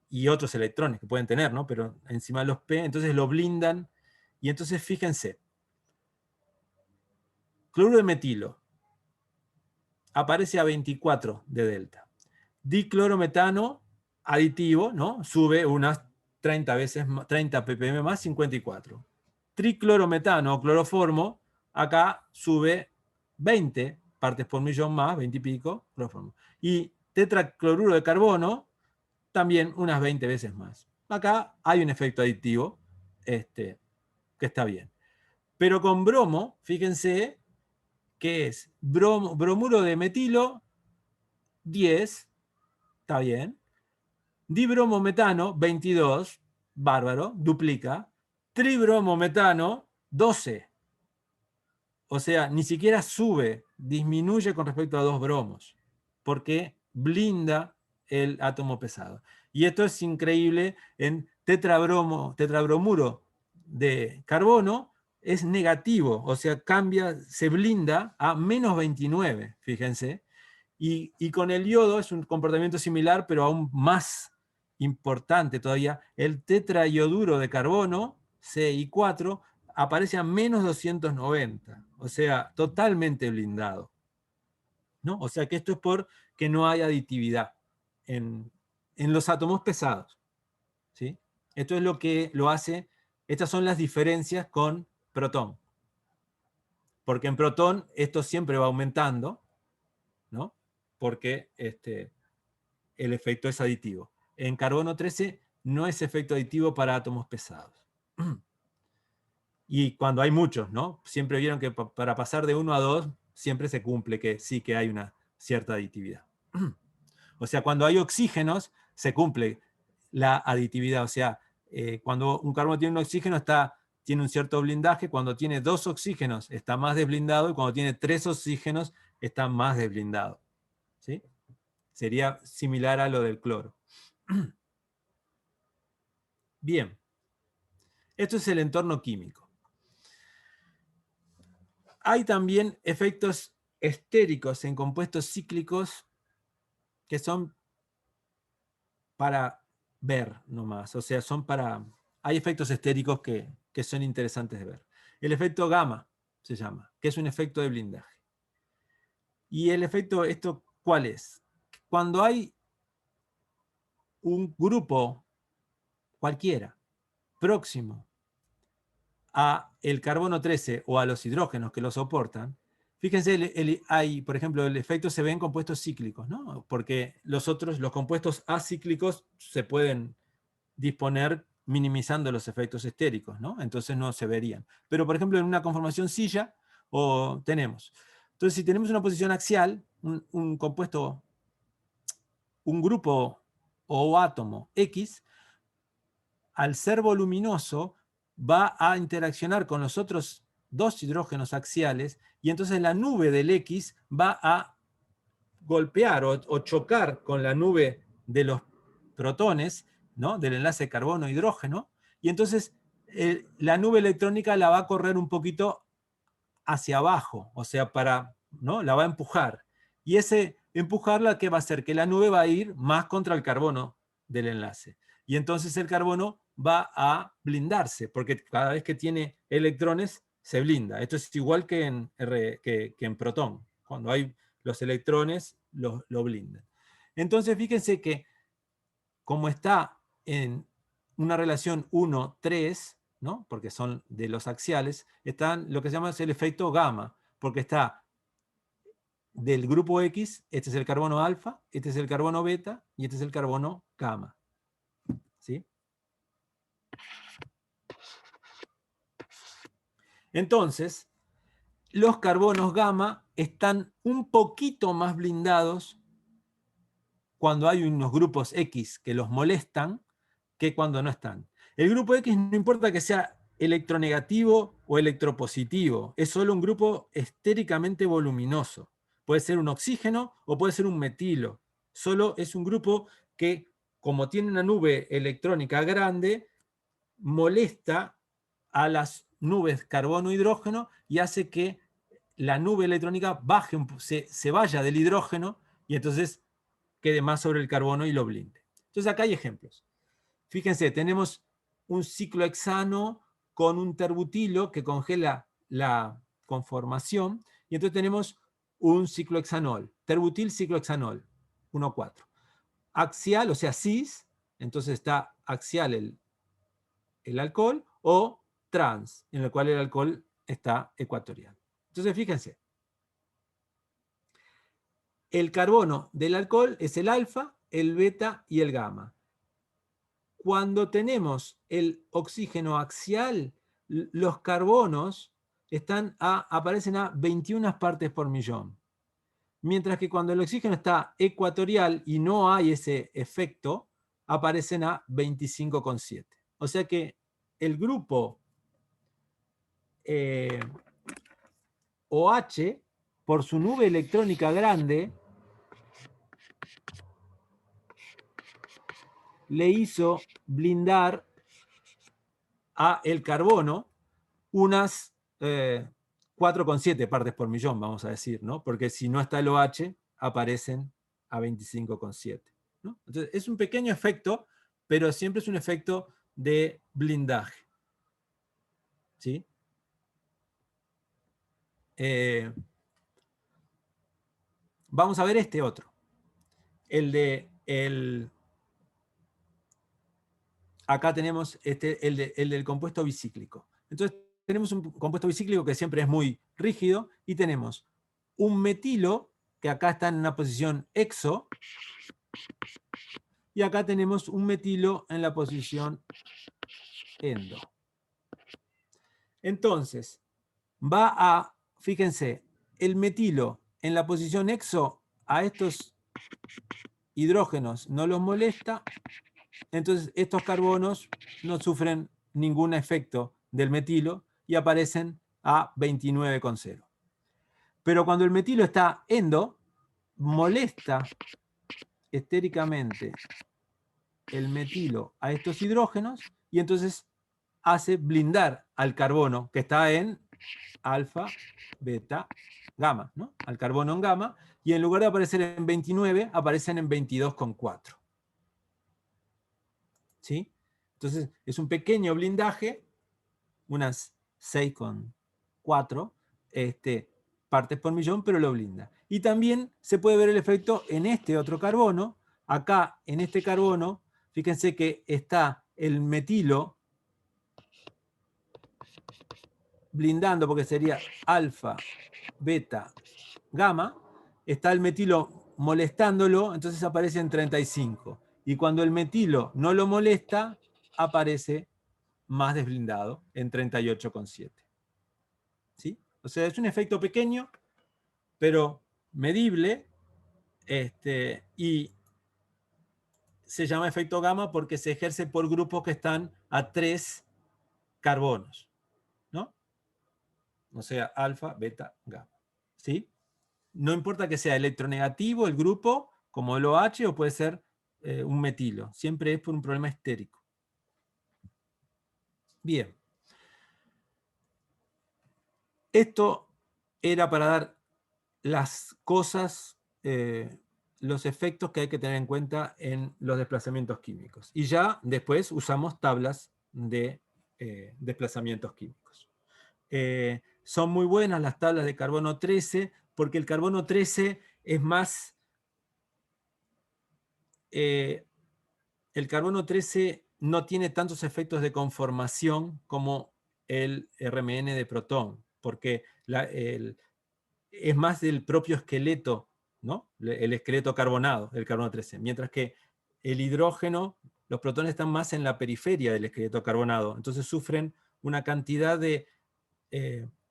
y otros electrones que pueden tener, ¿no? Pero encima de los P, entonces lo blindan. Y entonces fíjense, cloruro de metilo aparece a 24 de delta. Diclorometano aditivo, ¿no? Sube unas 30 veces, 30 ppm más, 54. Triclorometano o cloroformo, acá sube 20 partes por millón más, 20 y pico, cloroformo. Y tetracloruro de carbono, también unas 20 veces más. Acá hay un efecto aditivo que está bien. Pero con bromo, fíjense que es bromuro de metilo, 10, está bien. Dibromometano, 22, bárbaro, duplica. Tribromometano, 12. O sea, ni siquiera sube, disminuye con respecto a 2 bromos, porque blinda el átomo pesado. Y esto es increíble en tetrabromuro de carbono, es negativo, o sea, cambia, se blinda a menos 29, fíjense. Y con el yodo es un comportamiento similar, pero aún más importante todavía. El tetraioduro de carbono, CI4, aparece a menos 290, o sea, totalmente blindado, ¿no? O sea que esto es porque no hay aditividad en los átomos pesados, ¿sí? Esto es lo que lo hace, estas son las diferencias con protón, porque en protón esto siempre va aumentando, ¿no? Porque el efecto es aditivo. En carbono 13 no es efecto aditivo para átomos pesados. Y cuando hay muchos, ¿no? Siempre vieron que para pasar de 1 a 2 siempre se cumple que sí que hay una cierta aditividad. O sea, cuando hay oxígenos se cumple la aditividad. O sea, cuando un carbono tiene un oxígeno tiene un cierto blindaje, cuando tiene 2 oxígenos está más desblindado y cuando tiene 3 oxígenos está más desblindado. ¿Sí? Sería similar a lo del cloro. Bien, esto es el entorno químico. Hay también efectos estéricos en compuestos cíclicos que son para ver nomás, o sea, hay efectos estéricos que son interesantes de ver. El efecto gamma se llama, que es un efecto de blindaje. Y el efecto, ¿cuál es? Cuando hay un grupo cualquiera próximo a el carbono 13 o a los hidrógenos que lo soportan, fíjense, por ejemplo, el efecto se ve en compuestos cíclicos, ¿no? Porque los compuestos acíclicos se pueden disponer minimizando los efectos estéricos, ¿no? Entonces no se verían. Pero, por ejemplo, en una conformación silla, tenemos. Entonces, si tenemos una posición axial, un compuesto, un grupo o átomo X, al ser voluminoso, va a interaccionar con los otros 2 hidrógenos axiales y entonces la nube del X va a golpear o chocar con la nube de los protones, ¿no? Del enlace carbono-hidrógeno, y entonces la nube electrónica la va a correr un poquito hacia abajo, o sea, ¿no? La va a empujar. Y ese empujarla, ¿qué va a hacer? Que la nube va a ir más contra el carbono del enlace. Y entonces el carbono va a blindarse, porque cada vez que tiene electrones se blinda. Esto es igual que en protón. Cuando hay los electrones, lo blindan. Entonces fíjense que como está en una relación 1-3, ¿no? Porque son de los axiales, están lo que se llama el efecto gamma, porque está del grupo X, este es el carbono alfa, este es el carbono beta y este es el carbono gamma. ¿Sí? Entonces, los carbonos gamma están un poquito más blindados cuando hay unos grupos X que los molestan que cuando no están. El grupo X no importa que sea electronegativo o electropositivo, es solo un grupo estéricamente voluminoso. Puede ser un oxígeno o puede ser un metilo. Solo es un grupo que, como tiene una nube electrónica grande, molesta a las nubes carbono-hidrógeno y hace que la nube electrónica baje, se vaya del hidrógeno y entonces quede más sobre el carbono y lo blinde. Entonces acá hay ejemplos. Fíjense, tenemos un ciclohexano con un terbutilo que congela la conformación y entonces tenemos un ciclohexanol, terbutil ciclohexanol, 1,4. Axial, o sea, cis, entonces está axial el alcohol, o trans, en el cual el alcohol está ecuatorial. Entonces, fíjense, el carbono del alcohol es el alfa, el beta y el gamma. Cuando tenemos el oxígeno axial, los carbonos aparecen a 21 partes por millón. Mientras que cuando el oxígeno está ecuatorial y no hay ese efecto, aparecen a 25,7. O sea que el grupo OH, por su nube electrónica grande, le hizo blindar a el carbono unas 4,7 partes por millón, vamos a decir, ¿no? Porque si no está el OH, aparecen a 25,7. ¿no? Entonces, es un pequeño efecto, pero siempre es un efecto de blindaje. ¿Sí? Vamos a ver este otro. Acá tenemos el del compuesto bicíclico. Entonces tenemos un compuesto bicíclico que siempre es muy rígido y tenemos un metilo que acá está en una posición exo y acá tenemos un metilo en la posición endo. Entonces fíjense, el metilo en la posición exo a estos hidrógenos no los molesta, entonces estos carbonos no sufren ningún efecto del metilo y aparecen a 29,0. Pero cuando el metilo está endo, molesta estéricamente el metilo a estos hidrógenos y entonces hace blindar al carbono que está en alfa, beta, gamma, ¿no? Al carbono en gamma, y en lugar de aparecer en 29, aparecen en 22,4. ¿Sí? Entonces es un pequeño blindaje, unas 6,4 partes por millón, pero lo blinda. Y también se puede ver el efecto en este otro carbono. Acá, en este carbono, fíjense que está el metilo blindando, porque sería alfa, beta, gamma. Está el metilo molestándolo, entonces aparece en 35. Y cuando el metilo no lo molesta, aparece más desblindado en 38,7. ¿Sí? O sea, es un efecto pequeño, pero medible, y se llama efecto gamma porque se ejerce por grupos que están a 3 carbonos, ¿no? O sea, alfa, beta, gamma. ¿Sí? No importa que sea electronegativo el grupo, como el OH, o puede ser un metilo. Siempre es por un problema estérico. Bien. Esto era para dar las cosas, los efectos que hay que tener en cuenta en los desplazamientos químicos. Y ya después usamos tablas de desplazamientos químicos. Son muy buenas las tablas de carbono 13 porque el carbono 13 es más... el carbono 13 no tiene tantos efectos de conformación como el RMN de protón, porque es más del propio esqueleto, ¿no? El esqueleto carbonado, el carbono 13, mientras que el hidrógeno los protones están más en la periferia del esqueleto carbonado, entonces sufren una cantidad de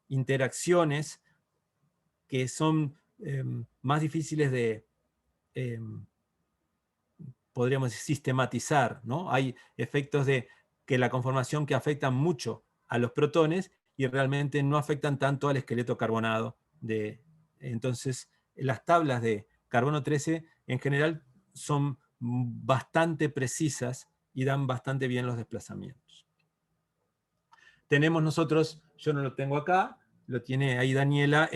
interacciones que son más difíciles de, podríamos decir, sistematizar, ¿no? Hay efectos de que la conformación que afectan mucho a los protones y realmente no afectan tanto al esqueleto carbonado. Entonces, las tablas de carbono 13 en general son bastante precisas y dan bastante bien los desplazamientos. Tenemos nosotros, yo no lo tengo acá, lo tiene ahí Daniela,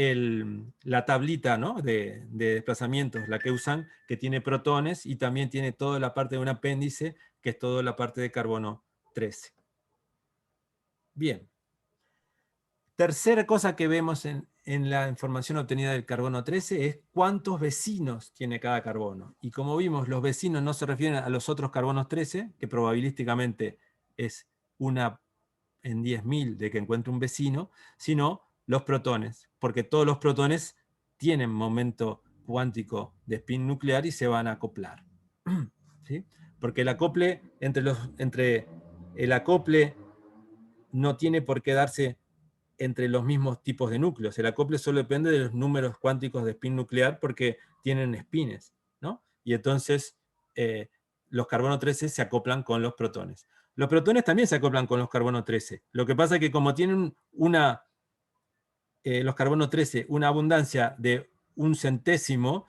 la tablita, ¿no?, de desplazamientos, la que usan, que tiene protones y también tiene toda la parte de un apéndice, que es toda la parte de carbono 13. Bien. Tercera cosa que vemos en la información obtenida del carbono 13 es cuántos vecinos tiene cada carbono. Y como vimos, los vecinos no se refieren a los otros carbonos 13, que probabilísticamente es una en 10.000 de que encuentre un vecino, sino los protones, porque todos los protones tienen momento cuántico de spin nuclear y se van a acoplar. ¿Sí? Porque el acople el acople no tiene por qué darse entre los mismos tipos de núcleos. El acople solo depende de los números cuánticos de spin nuclear porque tienen spines, ¿no? Y entonces los carbono 13 se acoplan con los protones. Los protones también se acoplan con los carbono 13. Lo que pasa es que como tienen los carbono 13 una abundancia de 1/100,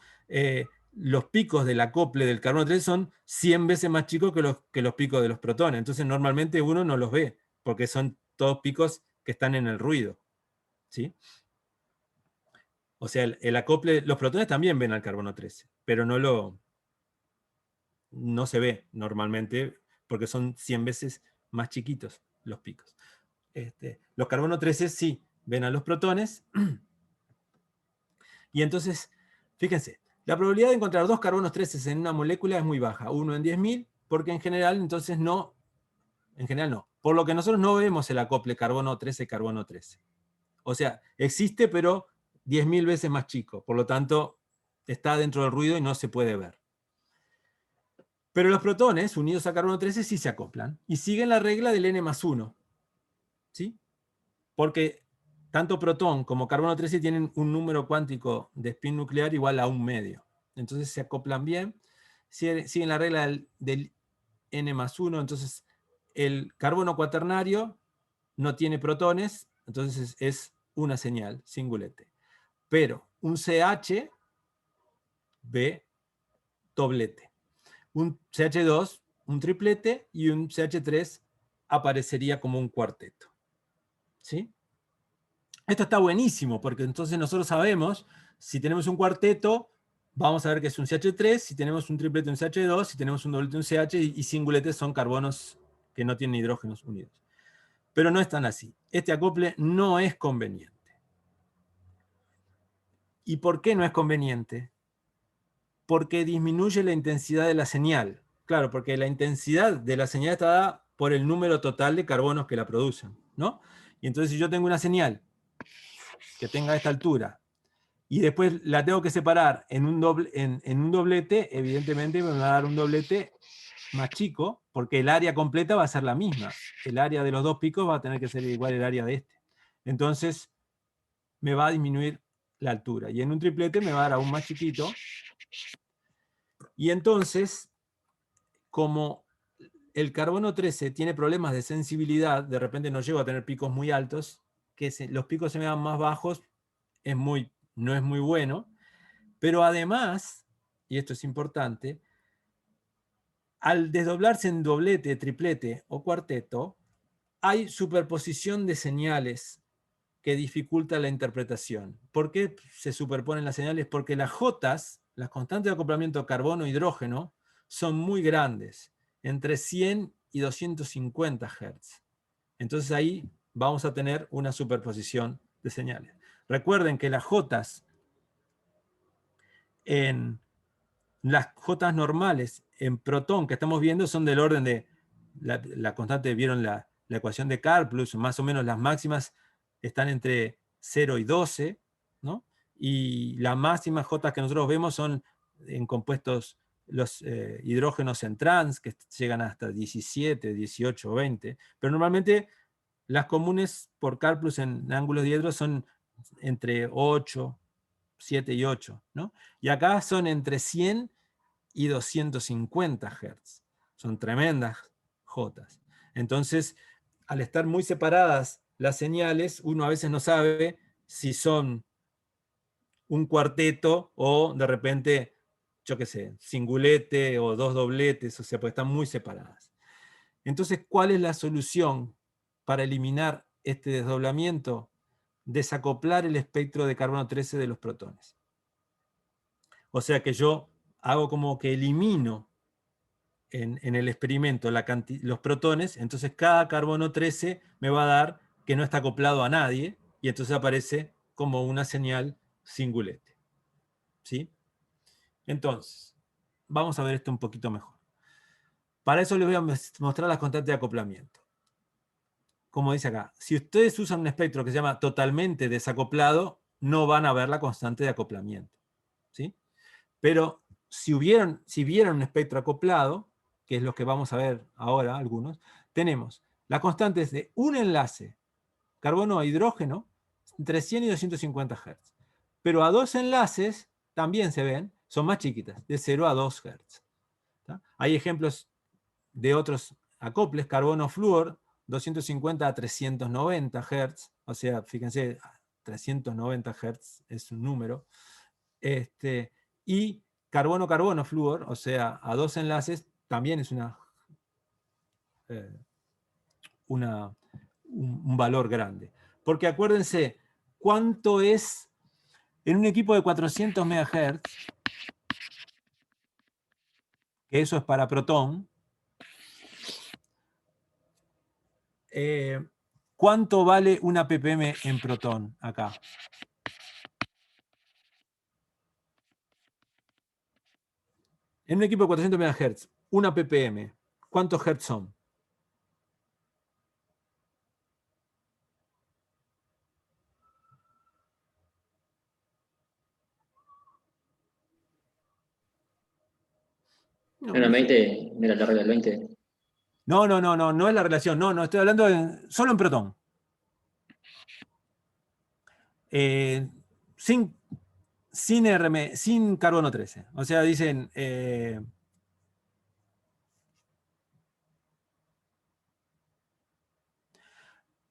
los picos del acople del carbono 13 son 100 veces más chicos que los picos de los protones. Entonces normalmente uno no los ve, porque son todos picos que están en el ruido. ¿Sí? O sea, el acople, los protones también ven al carbono 13, pero no se ve normalmente porque son 100 veces más chiquitos los picos. Los carbono 13 sí ven a los protones. Y entonces, fíjense, la probabilidad de encontrar dos carbonos 13 en una molécula es muy baja, 1 en 10.000, porque en general entonces no. Por lo que nosotros no vemos el acople carbono 13-carbono 13. O sea, existe, pero 10.000 veces más chico. Por lo tanto, está dentro del ruido y no se puede ver. Pero los protones, unidos a carbono 13, sí se acoplan. Y siguen la regla del n+1. ¿Sí? Porque tanto protón como carbono 13 tienen un número cuántico de spin nuclear igual a 1/2. Entonces se acoplan bien. Siguen la regla del n+1. Entonces el carbono cuaternario no tiene protones. Entonces es una señal, singulete. Pero un CH ve doblete. Un CH2, un triplete, y un CH3 aparecería como un cuarteto. ¿Sí? Esto está buenísimo, porque entonces nosotros sabemos, si tenemos un cuarteto, vamos a ver que es un CH3, si tenemos un triplete, un CH2, si tenemos un doblete, un CH, y singuletes son carbonos que no tienen hidrógenos unidos. Pero no es tan así. Este acople no es conveniente. ¿Y por qué no es conveniente? Porque disminuye la intensidad de la señal. Claro, porque la intensidad de la señal está dada por el número total de carbonos que la producen, ¿no? Y entonces si yo tengo una señal que tenga esta altura y después la tengo que separar en un doblete, evidentemente me va a dar un doblete más chico, porque el área completa va a ser la misma. El área de los dos picos va a tener que ser igual al área de este. Entonces me va a disminuir la altura. Y en un triplete me va a dar aún más chiquito. Y entonces, como el carbono 13 tiene problemas de sensibilidad, de repente no llego a tener picos muy altos, que los picos se me dan más bajos, no es muy bueno, pero además, y esto es importante, al desdoblarse en doblete, triplete o cuarteto, hay superposición de señales que dificulta la interpretación. ¿Por qué se superponen las señales? Porque las Jotas, las constantes de acoplamiento carbono-hidrógeno, son muy grandes, entre 100 y 250 Hz. Entonces ahí vamos a tener una superposición de señales. Recuerden que las Jotas las Jotas normales en protón que estamos viendo son del orden de la constante, vieron la ecuación de Karplus, más o menos las máximas están entre 0 y 12, ¿no? Y las máximas Jotas que nosotros vemos son en compuestos los hidrógenos en trans, que llegan hasta 17, 18 o 20, pero normalmente las comunes por K+ en ángulos diedros son entre 8, 7 y 8, ¿no? Y acá son entre 100 y 250 Hz. Son tremendas jotas. Entonces, al estar muy separadas las señales, uno a veces no sabe si son un cuarteto o de repente, yo qué sé, singulete o dos dobletes, o sea, pues están muy separadas. Entonces, ¿cuál es la solución para eliminar este desdoblamiento? Desacoplar el espectro de carbono 13 de los protones. O sea que yo hago como que elimino en el experimento los protones, entonces cada carbono 13 me va a dar que no está acoplado a nadie, y entonces aparece como una señal singulete. ¿Sí? Entonces, vamos a ver esto un poquito mejor. Para eso les voy a mostrar las constantes de acoplamiento. Como dice acá, si ustedes usan un espectro que se llama totalmente desacoplado, no van a ver la constante de acoplamiento. ¿Sí? Pero si vieron un espectro acoplado, que es lo que vamos a ver ahora algunos, tenemos las constantes de un enlace carbono a hidrógeno entre 100 y 250 Hz. Pero a dos enlaces también se ven, son más chiquitas, de 0 a 2 Hz. ¿Tá? Hay ejemplos de otros acoples, carbono-flúor, 250 a 390 Hz, o sea, fíjense, 390 Hz es un número, y carbono-carbono-flúor, o sea, a dos enlaces, también es un valor grande. Porque acuérdense, ¿cuánto es en un equipo de 400 MHz? Que eso es para protón. ¿Cuánto vale una ppm en protón acá? En un equipo de 400 MHz, una ppm, ¿cuántos hertz son? No, Era 20, mira la regla del 20. no es la relación, no, estoy hablando solo en protón. Sin carbono 13. O sea, dicen...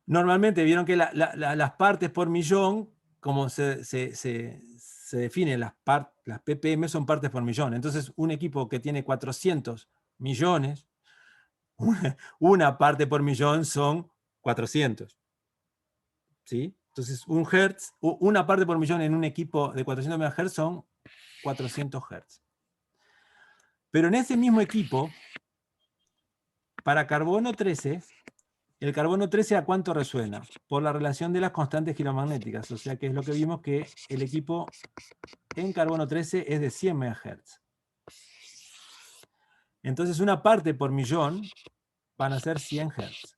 normalmente vieron que las partes por millón, como se definen las ppm, son partes por millón. Entonces, un equipo que tiene 400 millones, una parte por millón son 400. ¿Sí? Entonces, una parte por millón en un equipo de 400 MHz son 400 Hz. Pero en ese mismo equipo, para carbono 13, el carbono 13 ¿a cuánto resuena? Por la relación de las constantes kilomagnéticas. O sea que es lo que vimos, que el equipo en carbono 13 es de 100 MHz. Entonces una parte por millón van a ser 100 Hz.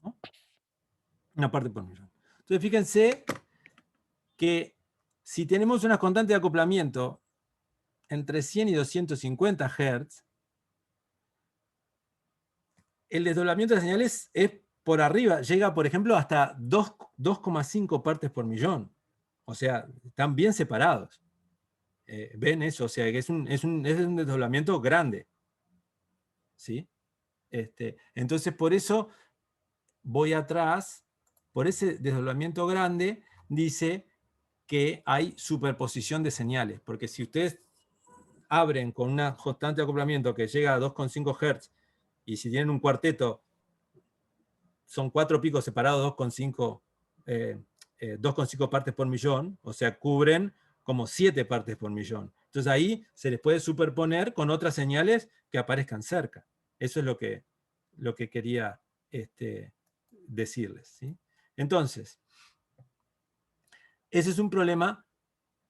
¿No? Una parte por millón. Entonces fíjense que si tenemos una constante de acoplamiento entre 100 y 250 Hz, el desdoblamiento de las señales es por arriba, llega por ejemplo hasta 2,5 partes por millón. O sea, están bien separados. ¿Ven eso? O sea, que es un desdoblamiento grande. ¿Sí? Entonces, por eso voy atrás, por ese desdoblamiento grande, dice que hay superposición de señales. Porque si ustedes abren con una constante de acoplamiento que llega a 2,5 Hz, y si tienen un cuarteto, son 4 picos separados, 2,5 partes por millón, o sea, cubren como 7 partes por millón. Entonces ahí se les puede superponer con otras señales que aparezcan cerca. Eso es lo que quería decirles. ¿Sí? Entonces, ese es un problema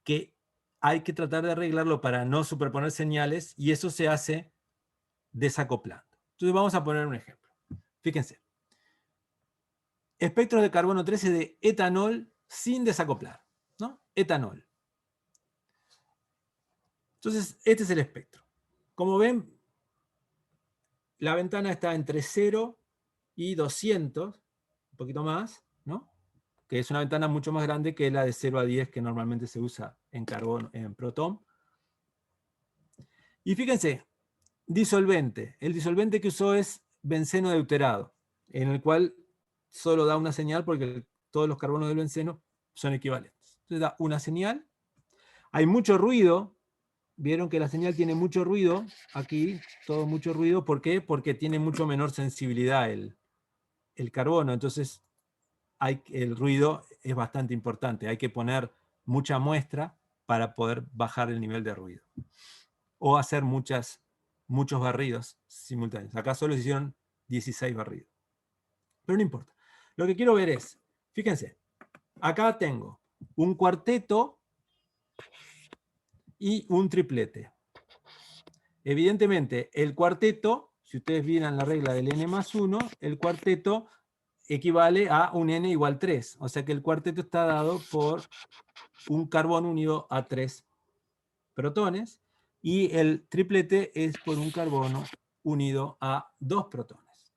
que hay que tratar de arreglarlo para no superponer señales, y eso se hace desacoplando. Entonces vamos a poner un ejemplo. Fíjense. Espectros de carbono 13 de etanol sin desacoplar, ¿no? Etanol. Entonces, este es el espectro. Como ven, la ventana está entre 0 y 200, un poquito más, ¿no? Que es una ventana mucho más grande que la de 0 a 10 que normalmente se usa en carbón, en protón. Y fíjense, disolvente. El disolvente que usó es benceno deuterado, en el cual solo da una señal porque todos los carbonos del benceno son equivalentes. Entonces da una señal. Hay mucho ruido. Vieron que la señal tiene mucho ruido. Aquí, todo mucho ruido. ¿Por qué? Porque tiene mucho menor sensibilidad el carbono. Entonces, el ruido es bastante importante. Hay que poner mucha muestra para poder bajar el nivel de ruido. O hacer muchos barridos simultáneos. Acá solo se hicieron 16 barridos. Pero no importa. Lo que quiero ver es, fíjense, acá tengo un cuarteto y un triplete. Evidentemente, el cuarteto, si ustedes vieran la regla del n+1, el cuarteto equivale a un n igual 3. O sea que el cuarteto está dado por un carbón unido a 3 protones, y el triplete es por un carbono unido a 2 protones.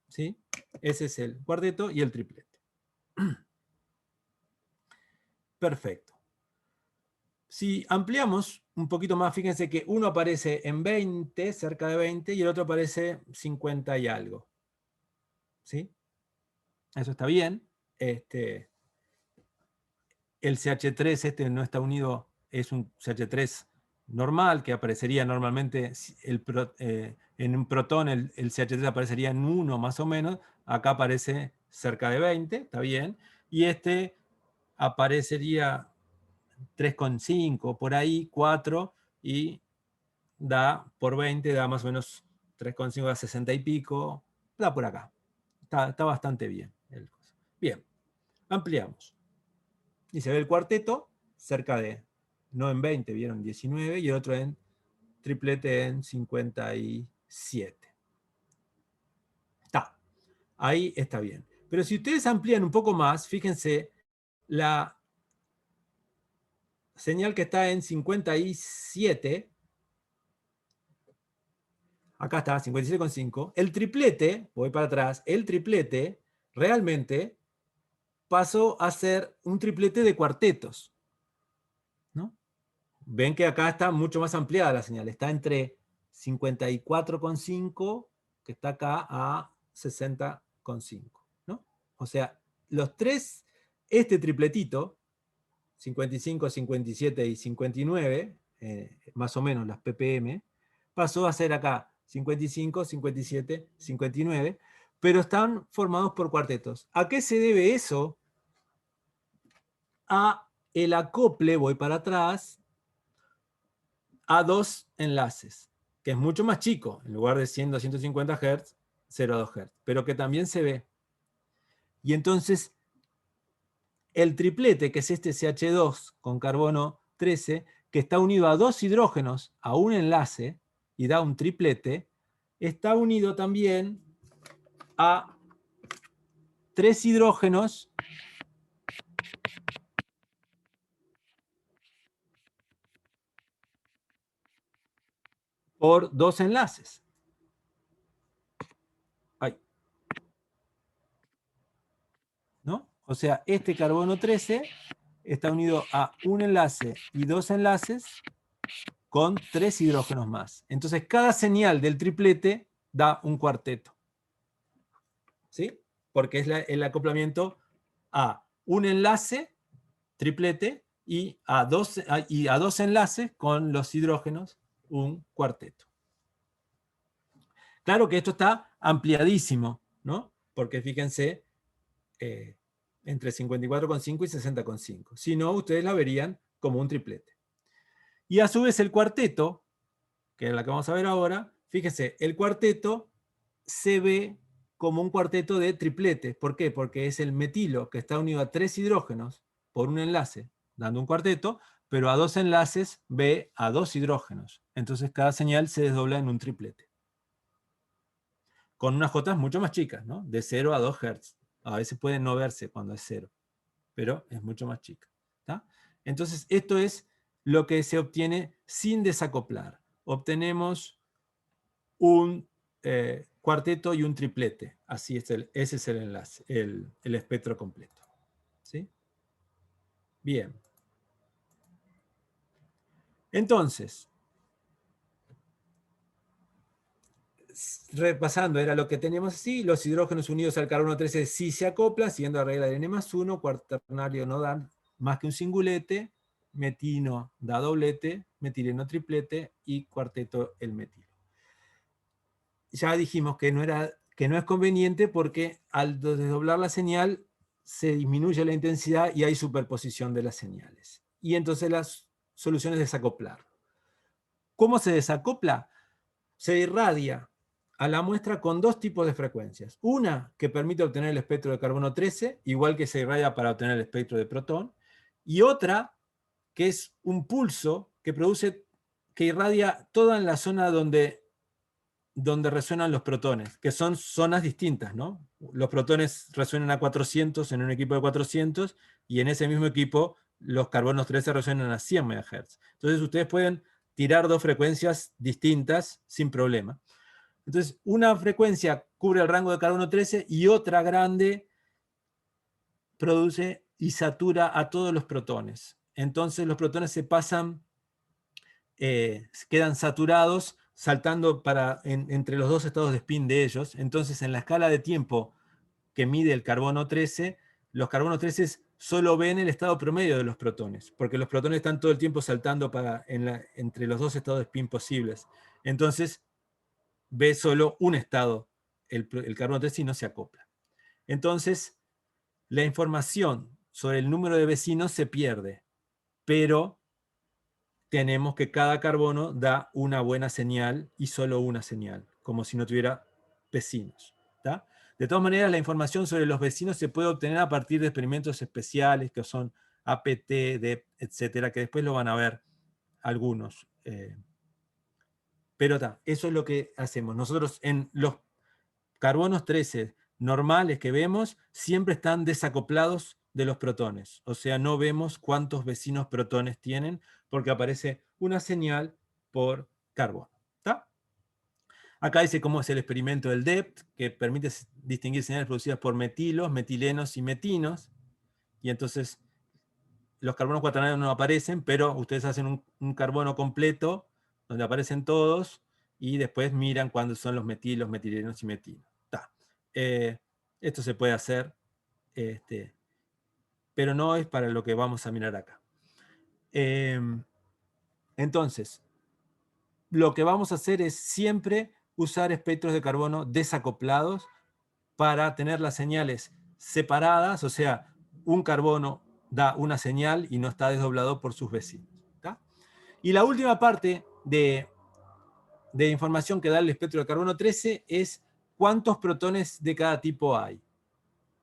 ¿Sí? Ese es el cuarteto y el triplete. Perfecto. Si ampliamos un poquito más, fíjense que uno aparece en 20, cerca de 20, y el otro aparece 50 y algo. ¿Sí? Eso está bien. El CH3 no está unido, es un CH3 normal, que aparecería normalmente en un protón, el CH3 aparecería en 1 más o menos, acá aparece cerca de 20, está bien, y este aparecería 3,5, por ahí, 4, y da por 20, da más o menos 3,5 a 60 y pico, da por acá. Está bastante bien. Bien, ampliamos. Y se ve el cuarteto cerca de, no en 20, vieron 19, y el otro en triplete en 57. Está, ahí está bien. Pero si ustedes amplían un poco más, fíjense, la señal que está en 57, acá está, 57,5, el triplete, voy para atrás, el triplete realmente pasó a ser un triplete de cuartetos. ¿No? Ven que acá está mucho más ampliada la señal, está entre 54,5, que está acá, a 60,5. ¿No? O sea, los tres, este tripletito, 55, 57 y 59, más o menos las ppm, pasó a ser acá 55, 57, 59, pero están formados por cuartetos. ¿A qué se debe eso? A el acople, voy para atrás, a dos enlaces, que es mucho más chico, en lugar de 100, 250 Hz, 0,2 Hz, pero que también se ve. Y entonces, el triplete, que es este CH2 con carbono 13, que está unido a dos hidrógenos a un enlace, y da un triplete, está unido también a tres hidrógenos por dos enlaces. Ahí. ¿No? O sea, este carbono 13 está unido a un enlace y dos enlaces con tres hidrógenos más. Entonces, cada señal del triplete da un cuarteto. ¿Sí? Porque es el acoplamiento a un enlace, triplete, y a dos enlaces con los hidrógenos, un cuarteto. Claro que esto está ampliadísimo, ¿no? Porque fíjense, entre 54,5 y 60,5. Si no, ustedes la verían como un triplete. Y a su vez el cuarteto, que es la que vamos a ver ahora, fíjense, el cuarteto se ve como un cuarteto de tripletes. ¿Por qué? Porque es el metilo que está unido a tres hidrógenos por un enlace, dando un cuarteto, pero a dos enlaces ve a dos hidrógenos. Entonces cada señal se desdobla en un triplete. Con unas jotas mucho más chicas, ¿no? De 0 a 2 Hz. A veces puede no verse cuando es 0, pero es mucho más chica. ¿Tá? Entonces esto es lo que se obtiene sin desacoplar. Obtenemos un cuarteto y un triplete. Así es ese es el enlace, el espectro completo. ¿Sí? Bien. Entonces, repasando, era lo que teníamos así: los hidrógenos unidos al carbono 13 sí se acoplan, siguiendo la regla de N+1, cuaternario no da más que un singulete, metino da doblete, metileno triplete, y cuarteto el metilo. Ya dijimos que no es conveniente porque al desdoblar la señal se disminuye la intensidad y hay superposición de las señales. Y entonces la solución es desacoplar. ¿Cómo se desacopla? Se irradia a la muestra con dos tipos de frecuencias. Una que permite obtener el espectro de carbono 13, igual que se irradia para obtener el espectro de protón, y otra que es un pulso que irradia toda en la zona donde resuenan los protones, que son zonas distintas, ¿no? Los protones resuenan a 400 en un equipo de 400, y en ese mismo equipo los carbonos 13 resuenan a 100 MHz. Entonces ustedes pueden tirar dos frecuencias distintas sin problema. Entonces, una frecuencia cubre el rango de carbono 13 y otra grande produce y satura a todos los protones. Entonces los protones se pasan, quedan saturados, saltando entre los dos estados de spin de ellos. Entonces, en la escala de tiempo que mide el carbono 13, los carbonos 13 solo ven el estado promedio de los protones, porque los protones están todo el tiempo saltando entre los dos estados de spin posibles. Entonces, ve solo un estado, el carbono 13, y no se acopla. Entonces, la información sobre el número de vecinos se pierde, pero tenemos que cada carbono da una buena señal y solo una señal, como si no tuviera vecinos. ¿Tá? De todas maneras, la información sobre los vecinos se puede obtener a partir de experimentos especiales, que son APT, DEP, etcétera, que después lo van a ver algunos. Pero eso es lo que hacemos. Nosotros en los carbonos 13 normales que vemos siempre están desacoplados de los protones. O sea, no vemos cuántos vecinos protones tienen porque aparece una señal por carbono. ¿Tá? Acá dice cómo es el experimento del DEPT, que permite distinguir señales producidas por metilos, metilenos y metinos. Y entonces los carbonos cuaternarios no aparecen, pero ustedes hacen un carbono completo donde aparecen todos y después miran cuándo son los metilos, metilenos y metinos. Esto se puede hacer, pero no es para lo que vamos a mirar acá. Entonces, lo que vamos a hacer es siempre usar espectros de carbono desacoplados para tener las señales separadas, o sea, un carbono da una señal y no está desdoblado por sus vecinos. ¿Tá? Y la última parte de información que da el espectro de carbono 13 es cuántos protones de cada tipo hay.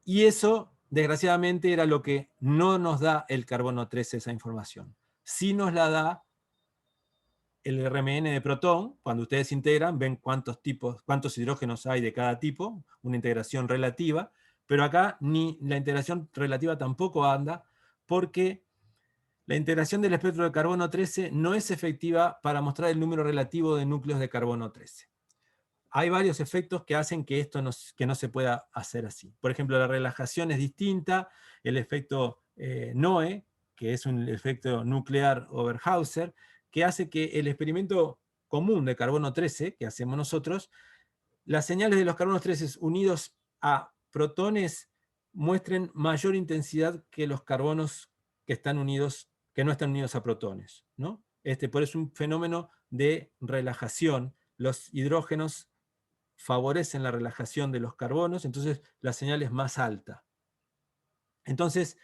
Y eso, desgraciadamente, era lo que no nos da el carbono 13, esa información. Sí nos la da el RMN de protón. Cuando ustedes integran, ven cuántos hidrógenos hay de cada tipo, una integración relativa, pero acá ni la integración relativa tampoco anda, porque la integración del espectro de carbono 13 no es efectiva para mostrar el número relativo de núcleos de carbono 13. Hay varios efectos que hacen que esto no se pueda hacer así. Por ejemplo, la relajación es distinta, el efecto NOE, que es un efecto nuclear Overhauser, que hace que el experimento común de carbono 13, que hacemos nosotros, las señales de los carbonos 13 unidos a protones muestren mayor intensidad que los carbonos que no están unidos a protones, ¿no? Por eso es un fenómeno de relajación. Los hidrógenos favorecen la relajación de los carbonos, entonces la señal es más alta. Entonces,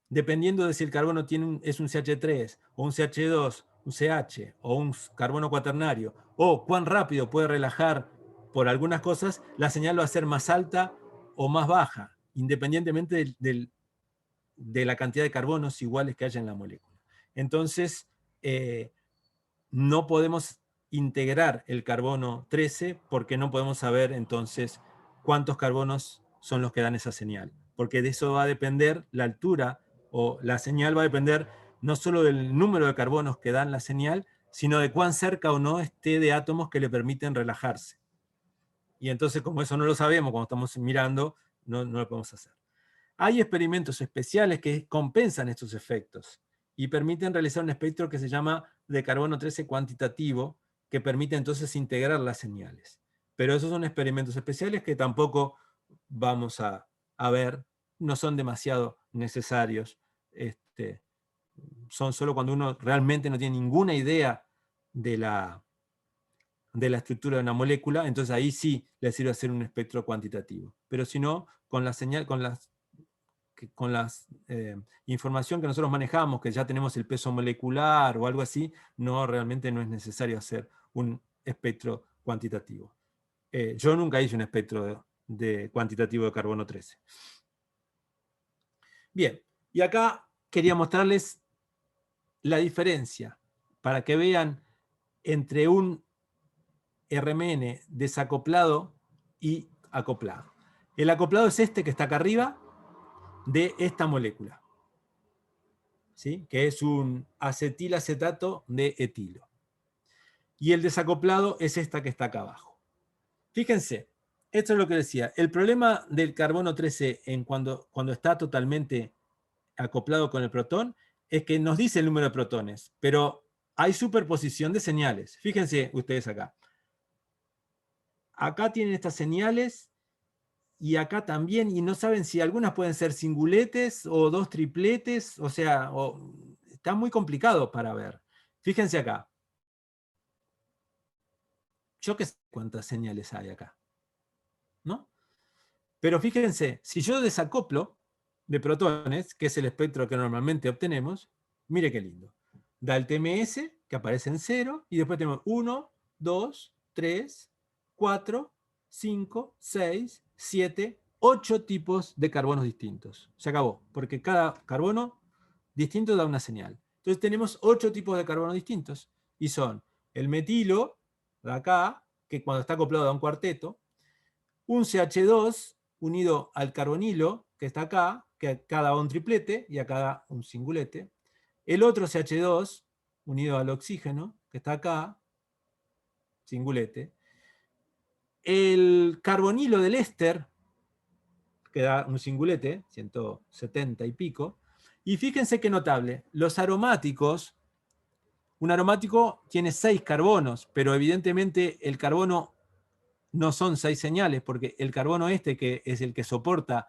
dependiendo de si el carbono es un CH3, o un CH2, un CH, o un carbono cuaternario, o cuán rápido puede relajar por algunas cosas, la señal va a ser más alta o más baja, independientemente de la cantidad de carbonos iguales que haya en la molécula. Entonces, no podemos integrar el carbono 13 porque no podemos saber entonces cuántos carbonos son los que dan esa señal, porque de eso va a depender la altura, o la señal va a depender no solo del número de carbonos que dan la señal, sino de cuán cerca o no esté de átomos que le permiten relajarse. Y entonces, como eso no lo sabemos cuando estamos mirando, no lo podemos hacer. Hay experimentos especiales que compensan estos efectos y permiten realizar un espectro que se llama de carbono 13 cuantitativo, que permite entonces integrar las señales. Pero esos son experimentos especiales que tampoco vamos a ver, no son demasiado necesarios. Son solo cuando uno realmente no tiene ninguna idea de la estructura de una molécula, entonces ahí sí le sirve hacer un espectro cuantitativo. Pero si no, con la señal, con la información que nosotros manejamos, que ya tenemos el peso molecular o algo así, realmente no es necesario hacer un espectro cuantitativo. Yo nunca hice un espectro de cuantitativo de carbono 13. Bien, y acá quería mostrarles la diferencia, para que vean entre un RMN desacoplado y acoplado. El acoplado es este que está acá arriba, de esta molécula, ¿sí? Que es un acetilacetato de etilo. Y el desacoplado es esta que está acá abajo. Fíjense, esto es lo que decía. El problema del carbono 13 cuando está totalmente acoplado con el protón es que nos dice el número de protones, pero hay superposición de señales. Fíjense ustedes acá. Acá tienen estas señales y acá también, y no saben si algunas pueden ser singuletes o dos tripletes, o sea, está muy complicado para ver. Fíjense acá. Yo qué sé cuántas señales hay acá, ¿no? Pero fíjense, si yo desacoplo de protones, que es el espectro que normalmente obtenemos, mire qué lindo. Da el TMS, que aparece en 0, y después tenemos 1, 2, 3, 4, 5, 6, 7, 8 tipos de carbonos distintos. Se acabó, porque cada carbono distinto da una señal. Entonces tenemos 8 tipos de carbonos distintos, y son el metilo, de acá, que cuando está acoplado da un cuarteto, un CH2 unido al carbonilo, que está acá, que acá da un triplete y acá da un singulete. El otro CH2 unido al oxígeno, que está acá, singulete. El carbonilo del éster, que da un singulete, 170 y pico. Y fíjense qué notable, los aromáticos, un aromático tiene 6 carbonos, pero evidentemente el carbono no son 6 señales, porque el carbono que es el que soporta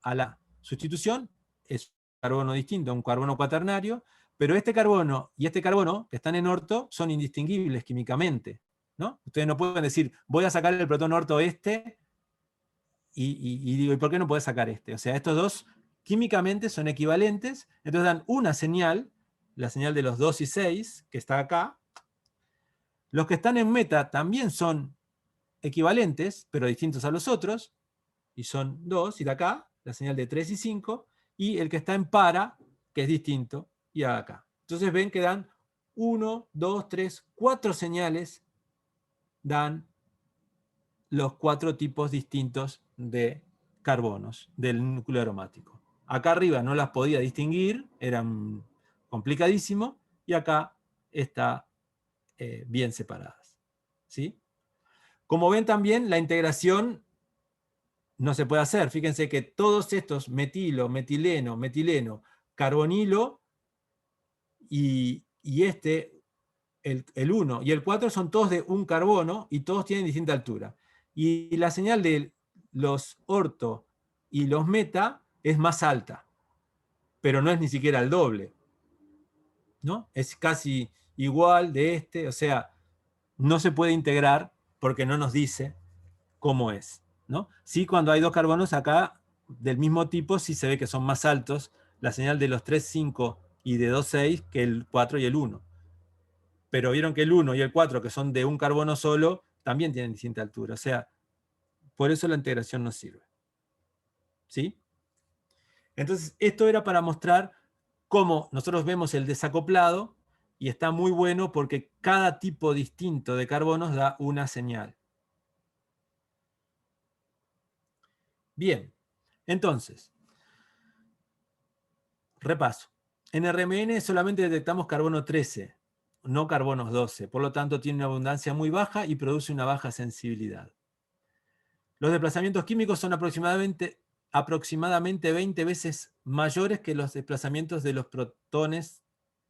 a la sustitución, es un carbono distinto, un carbono cuaternario, pero este carbono y este carbono, que están en orto, son indistinguibles químicamente, ¿no? Ustedes no pueden decir, voy a sacar el protón orto y digo, ¿y por qué no puedes sacar este? O sea, estos dos químicamente son equivalentes, entonces dan una señal, la señal de los 2 y 6, que está acá. Los que están en meta también son equivalentes, pero distintos a los otros, y son 2, y de acá, la señal de 3 y 5, y el que está en para, que es distinto, y acá. Entonces ven que dan 1, 2, 3, 4 señales, dan los 4 tipos distintos de carbonos del núcleo aromático. Acá arriba no las podía distinguir, eran complicadísimo, y acá está bien separadas. ¿Sí? Como ven también, la integración no se puede hacer. Fíjense que todos estos metilo, metileno, metileno, carbonilo y el 1 y el 4 son todos de un carbono y todos tienen distinta altura. Y la señal de los orto y los meta es más alta, pero no es ni siquiera el doble, ¿no? Es casi igual de o sea, no se puede integrar porque no nos dice cómo es, ¿no? Sí, cuando hay dos carbonos acá del mismo tipo, sí se ve que son más altos la señal de los 3, 5 y de 2, 6 que el 4 y el 1. Pero vieron que el 1 y el 4, que son de un carbono solo, también tienen distinta altura. O sea, por eso la integración nos sirve. ¿Sí? Entonces, esto era para mostrar cómo nosotros vemos el desacoplado y está muy bueno porque cada tipo distinto de carbonos da una señal. Bien, entonces, repaso. En RMN solamente detectamos carbono 13, no carbonos 12. Por lo tanto, tiene una abundancia muy baja y produce una baja sensibilidad. Los desplazamientos químicos son aproximadamente 20 veces mayores que los desplazamientos de los protones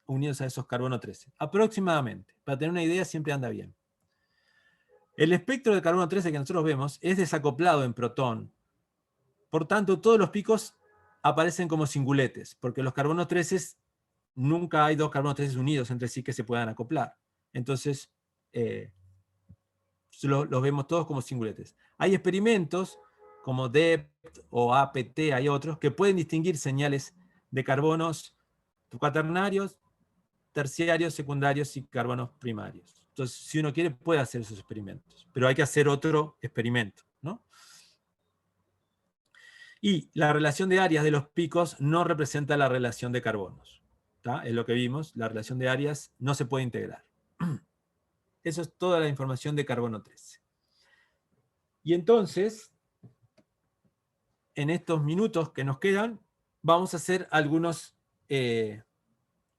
unidos a esos carbono 13. Aproximadamente. Para tener una idea, siempre anda bien. El espectro de carbono 13 que nosotros vemos es desacoplado en protón. Por tanto, todos los picos aparecen como singuletes, porque los carbonos 13 nunca hay dos carbonos 13 unidos entre sí que se puedan acoplar. Entonces, los vemos todos como singuletes. Hay experimentos como DEPT o APT, hay otros, que pueden distinguir señales de carbonos cuaternarios, terciarios, secundarios y carbonos primarios. Entonces, si uno quiere, puede hacer esos experimentos, pero hay que hacer otro experimento, ¿no? Y la relación de áreas de los picos no representa la relación de carbonos. ¿Tá? Es lo que vimos, la relación de áreas no se puede integrar. Eso es toda la información de carbono 13. Y entonces, en estos minutos que nos quedan, vamos a hacer algunos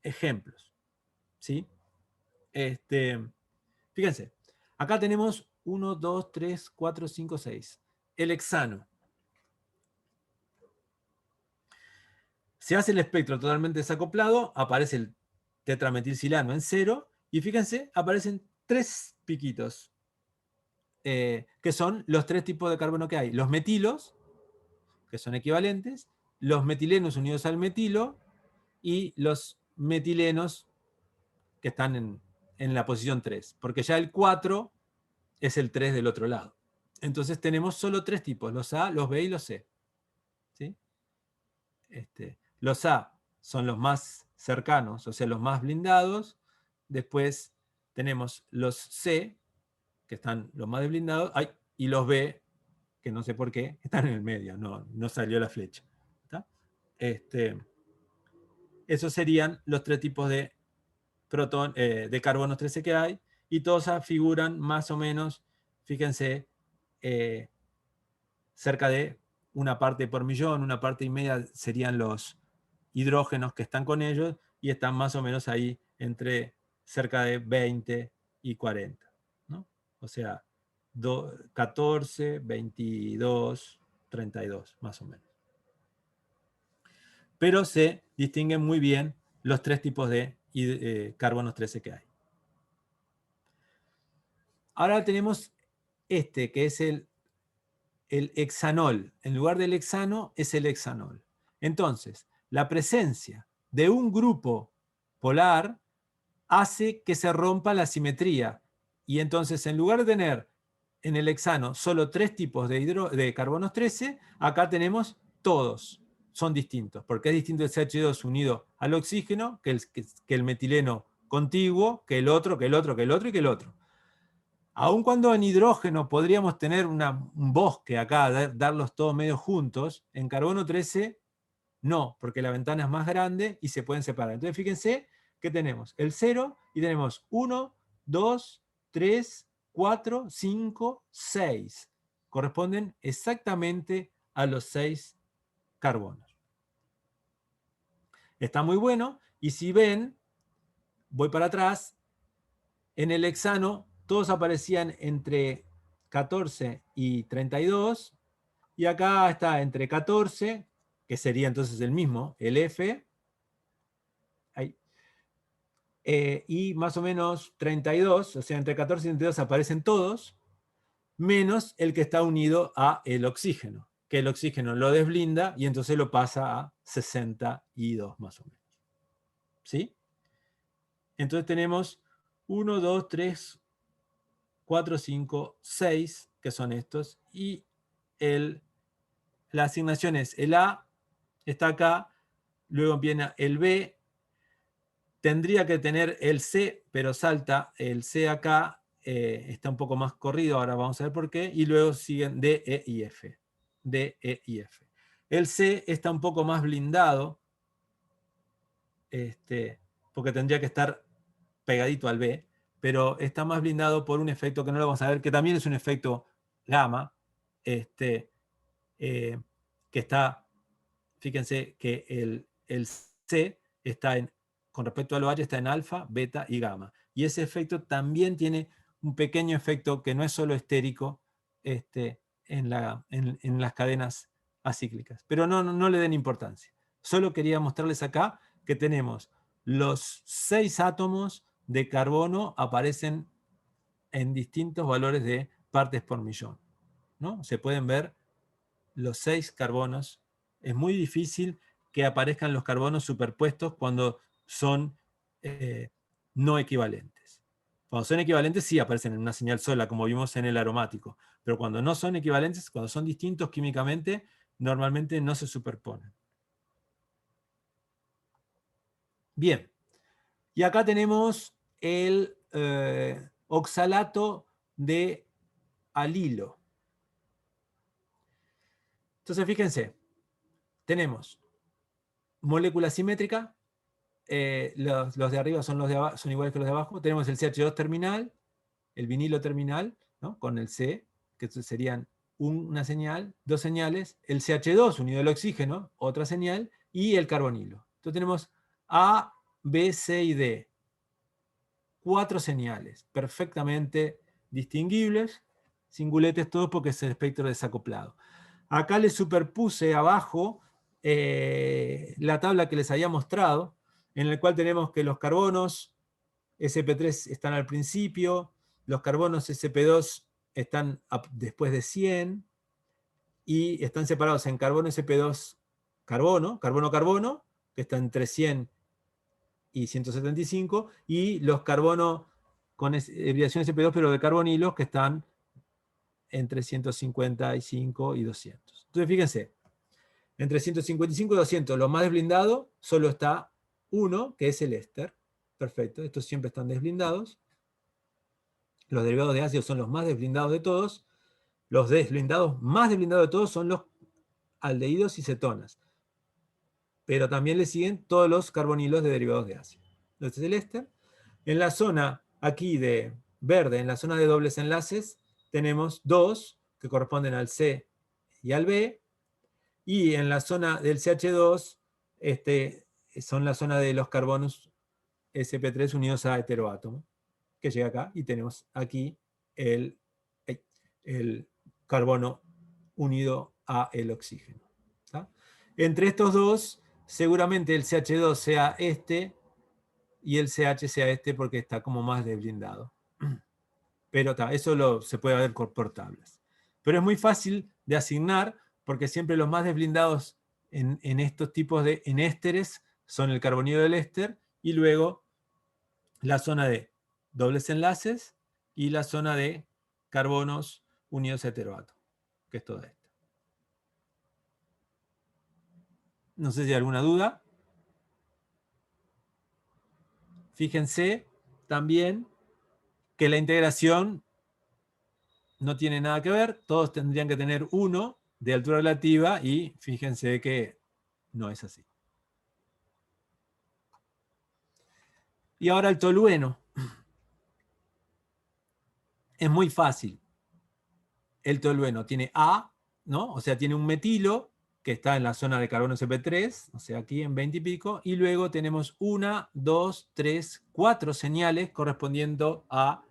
ejemplos. ¿Sí? Fíjense, acá tenemos 1, 2, 3, 4, 5, 6. El hexano. Se hace el espectro totalmente desacoplado, aparece el tetrametilsilano en 0, y fíjense, aparecen 3 piquitos, que son los 3 tipos de carbono que hay. Los metilos, que son equivalentes, los metilenos unidos al metilo, y los metilenos que están en la posición 3, porque ya el 4 es el 3 del otro lado. Entonces tenemos solo 3 tipos, los A, los B y los C. ¿Sí? Los A son los más cercanos, o sea, los más blindados. Después tenemos los C, que están los más desblindados, y los B, que no sé por qué, están en el medio, no salió la flecha. ¿Está? Esos serían los 3 tipos de de carbonos 13 que hay, y todos figuran más o menos, fíjense, cerca de una parte por millón, una parte y media serían los hidrógenos que están con ellos, y están más o menos ahí entre cerca de 20 y 40. ¿No? O sea, 14, 22, 32, más o menos. Pero se distinguen muy bien los 3 tipos de carbonos 13 que hay. Ahora tenemos que es el hexanol. En lugar del hexano es el hexanol. Entonces, la presencia de un grupo polar hace que se rompa la simetría. Y entonces, en lugar de tener en el hexano solo 3 tipos de carbonos 13, acá tenemos todos. Son distintos, porque es distinto el CH2 unido al oxígeno que el metileno contiguo, que el otro, que el otro, que el otro y que el otro. Aun cuando en hidrógeno podríamos tener un bosque acá, darlos todos medio juntos, en carbono 13 no, porque la ventana es más grande y se pueden separar. Entonces fíjense que tenemos el 0 y tenemos 1, 2, 3, 4, 5, 6. Corresponden exactamente a los 6 carbonos. Está muy bueno, y si ven, voy para atrás, en el hexano todos aparecían entre 14 y 32, y acá está entre 14, que sería entonces el mismo, el F, ahí, y más o menos 32, o sea, entre 14 y 32 aparecen todos, menos el que está unido a el oxígeno, que el oxígeno lo desblinda y entonces lo pasa a 62 más o menos. ¿Sí? Entonces tenemos 1, 2, 3, 4, 5, 6, que son estos, y la asignación es el A, está acá, luego viene el B, tendría que tener el C, pero salta el C acá, está un poco más corrido, ahora vamos a ver por qué, y luego siguen D, E y F. D, E y F. El C está un poco más blindado, porque tendría que estar pegadito al B, pero está más blindado por un efecto que no lo vamos a ver, que también es un efecto gamma, que está, fíjense que el C con respecto al OH está en alfa, beta y gamma. Y ese efecto también tiene un pequeño efecto que no es solo estérico en las cadenas acíclicas. Pero no le den importancia. Solo quería mostrarles acá que tenemos los 6 átomos de carbono aparecen en distintos valores de partes por millón, ¿no? Se pueden ver los 6 carbonos. Es muy difícil que aparezcan los carbonos superpuestos cuando son no equivalentes. Cuando son equivalentes sí aparecen en una señal sola, como vimos en el aromático. Pero cuando no son equivalentes, cuando son distintos químicamente, normalmente no se superponen. Bien. Y acá tenemos el oxalato de alilo. Entonces, fíjense, tenemos molécula simétrica, los de arriba son los de abajo, son iguales que los de abajo. Tenemos el CH2 terminal, el vinilo terminal, ¿no? Con el C, que serían una señal, 2 señales, el CH2 unido al oxígeno, otra señal, y el carbonilo. Entonces tenemos A, B, C y D. 4 señales, perfectamente distinguibles, singuletes todos porque es el espectro desacoplado. Acá les superpuse abajo la tabla que les había mostrado, en la cual tenemos que los carbonos sp3 están al principio, los carbonos sp2 están después de 100, y están separados en carbono sp2 carbono, carbono-carbono, que está entre 100 y 175, y los carbono con hibridación sp2, pero de carbonilos, que están entre 155 y 200. Entonces, fíjense, entre 155 y 200, lo más desblindado, solo está uno, que es el éster. Perfecto, estos siempre están desblindados. Los derivados de ácido son los más desblindados de todos. Los desblindados más desblindados de todos son los aldehídos y cetonas. Pero también le siguen todos los carbonilos de derivados de ácido. Este es el éster. En la zona aquí de verde, en la zona de dobles enlaces, tenemos 2 que corresponden al C y al B. Y en la zona del CH2, son la zona de los carbonos sp3 unidos a heteroátomo, que llega acá, y tenemos aquí el carbono unido a el oxígeno. ¿Tá? Entre estos dos, seguramente el CH2 sea este y el CH sea este porque está como más desblindado. Pero eso se puede ver por tablas. Pero es muy fácil de asignar porque siempre los más desblindados en estos tipos de ésteres son el carbonilo del éster y luego la zona de dobles enlaces y la zona de carbonos unidos a heteroátomo, que es toda esta. No sé si hay alguna duda. Fíjense también que la integración no tiene nada que ver, todos tendrían que tener 1 de altura relativa y fíjense que no es así. Y ahora el tolueno. Es muy fácil. El tolueno tiene A, ¿no? O sea, tiene un metilo que está en la zona de carbono sp3, o sea, aquí en 20 y pico, y luego tenemos 1, 2, 3, 4 señales correspondiendo a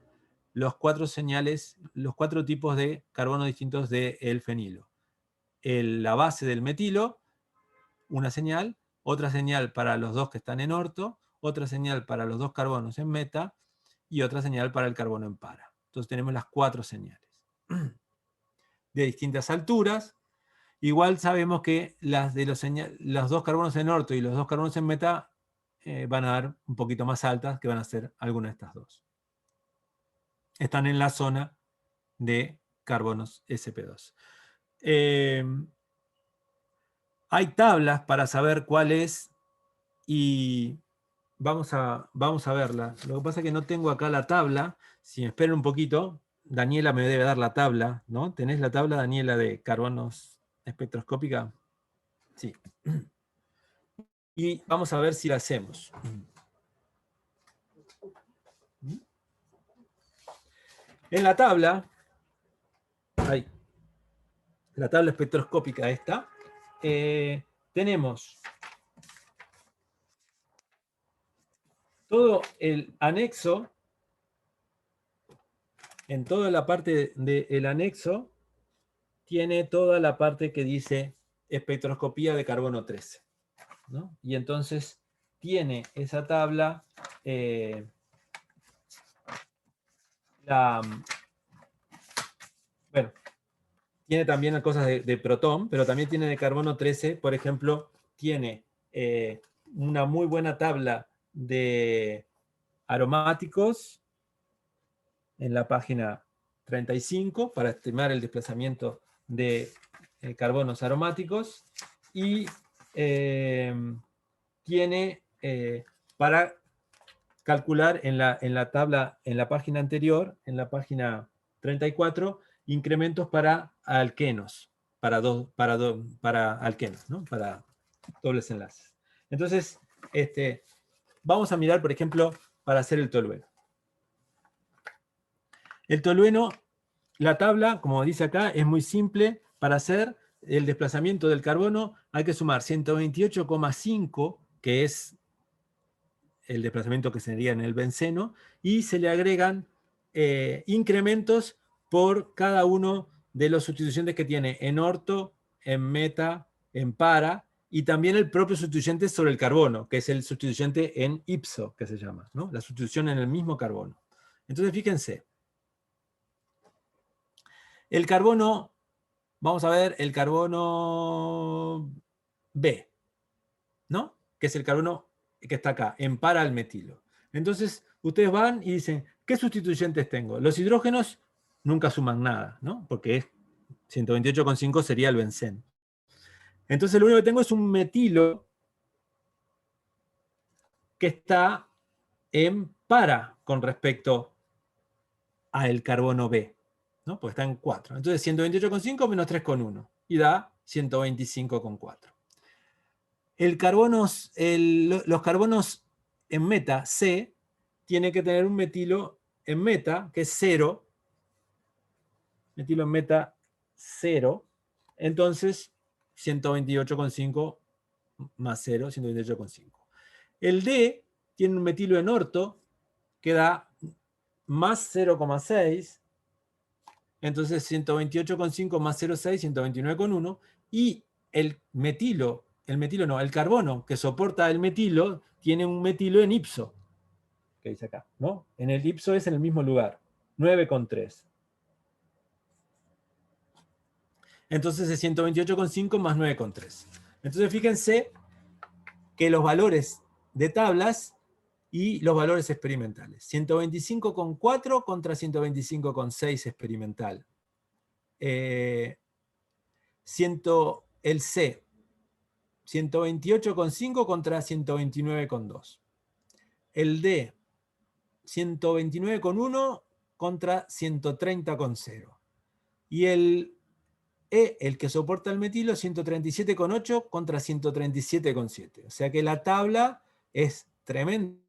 los 4 señales, los 4 tipos de carbono distintos del fenilo. La base del metilo, una señal, otra señal para los 2 que están en orto, otra señal para los 2 carbonos en meta, y otra señal para el carbono en para. Entonces tenemos las 4 señales. De distintas alturas. Igual sabemos que las de los 2 carbonos en orto y los 2 carbonos en meta van a dar un poquito más altas, que van a ser alguna de estas dos. Están en la zona de carbonos sp2. Hay tablas para saber cuál es y vamos a verla. Lo que pasa es que no tengo acá la tabla. Si me esperan un poquito, Daniela me debe dar la tabla, ¿no? ¿Tenés la tabla, Daniela, de carbonos espectroscópica? Sí. Y vamos a ver si la hacemos. En la tabla, la tabla espectroscópica esta, tenemos todo el anexo, en toda la parte del anexo, tiene toda la parte que dice espectroscopía de carbono 13, ¿no? Y entonces tiene esa tabla bueno, tiene también cosas de protón, pero también tiene de carbono 13, por ejemplo, tiene una muy buena tabla de aromáticos en la página 35 para estimar el desplazamiento de carbonos aromáticos, y tiene para calcular en la tabla, en la página anterior, en la página 34, incrementos para alquenos, para alquenos, ¿no? Para dobles enlaces. Entonces, vamos a mirar, por ejemplo, para hacer el tolueno. El tolueno, la tabla, como dice acá, es muy simple. Para hacer el desplazamiento del carbono hay que sumar 128,5, que es el desplazamiento que sería en el benceno, y se le agregan incrementos por cada uno de los sustituyentes que tiene en orto, en meta, en para, y también el propio sustituyente sobre el carbono, que es el sustituyente en ipso, que se llama, ¿no? La sustitución en el mismo carbono. Entonces, fíjense. El carbono, vamos a ver el carbono B, ¿no? Que es el carbono que está acá, en para al metilo. Entonces, ustedes van y dicen, ¿qué sustituyentes tengo? Los hidrógenos nunca suman nada, ¿no? Porque es 128,5 sería el benceno. Entonces, lo único que tengo es un metilo que está en para con respecto al carbono B, ¿no? Porque está en 4. Entonces, 128,5 menos 3,1 y da 125,4. Los carbonos en meta, C, tiene que tener un metilo en meta, que es 0. Metilo en meta, 0. Entonces, 128,5 más 0, 128,5. El D tiene un metilo en orto, que da más 0,6. Entonces, 128,5 más 0,6, 129,1. Y el carbono que soporta el metilo, tiene un metilo en ipso, que dice acá, ¿no? En el ipso es en el mismo lugar, 9,3. Entonces es 128,5 más 9,3. Entonces fíjense que los valores de tablas y los valores experimentales. 125,4 contra 125,6 experimental. El C, 128,5 contra 129,2. El D, 129,1 contra 130,0. Y el E, el que soporta el metilo, 137,8 contra 137,7. O sea que la tabla es tremendamente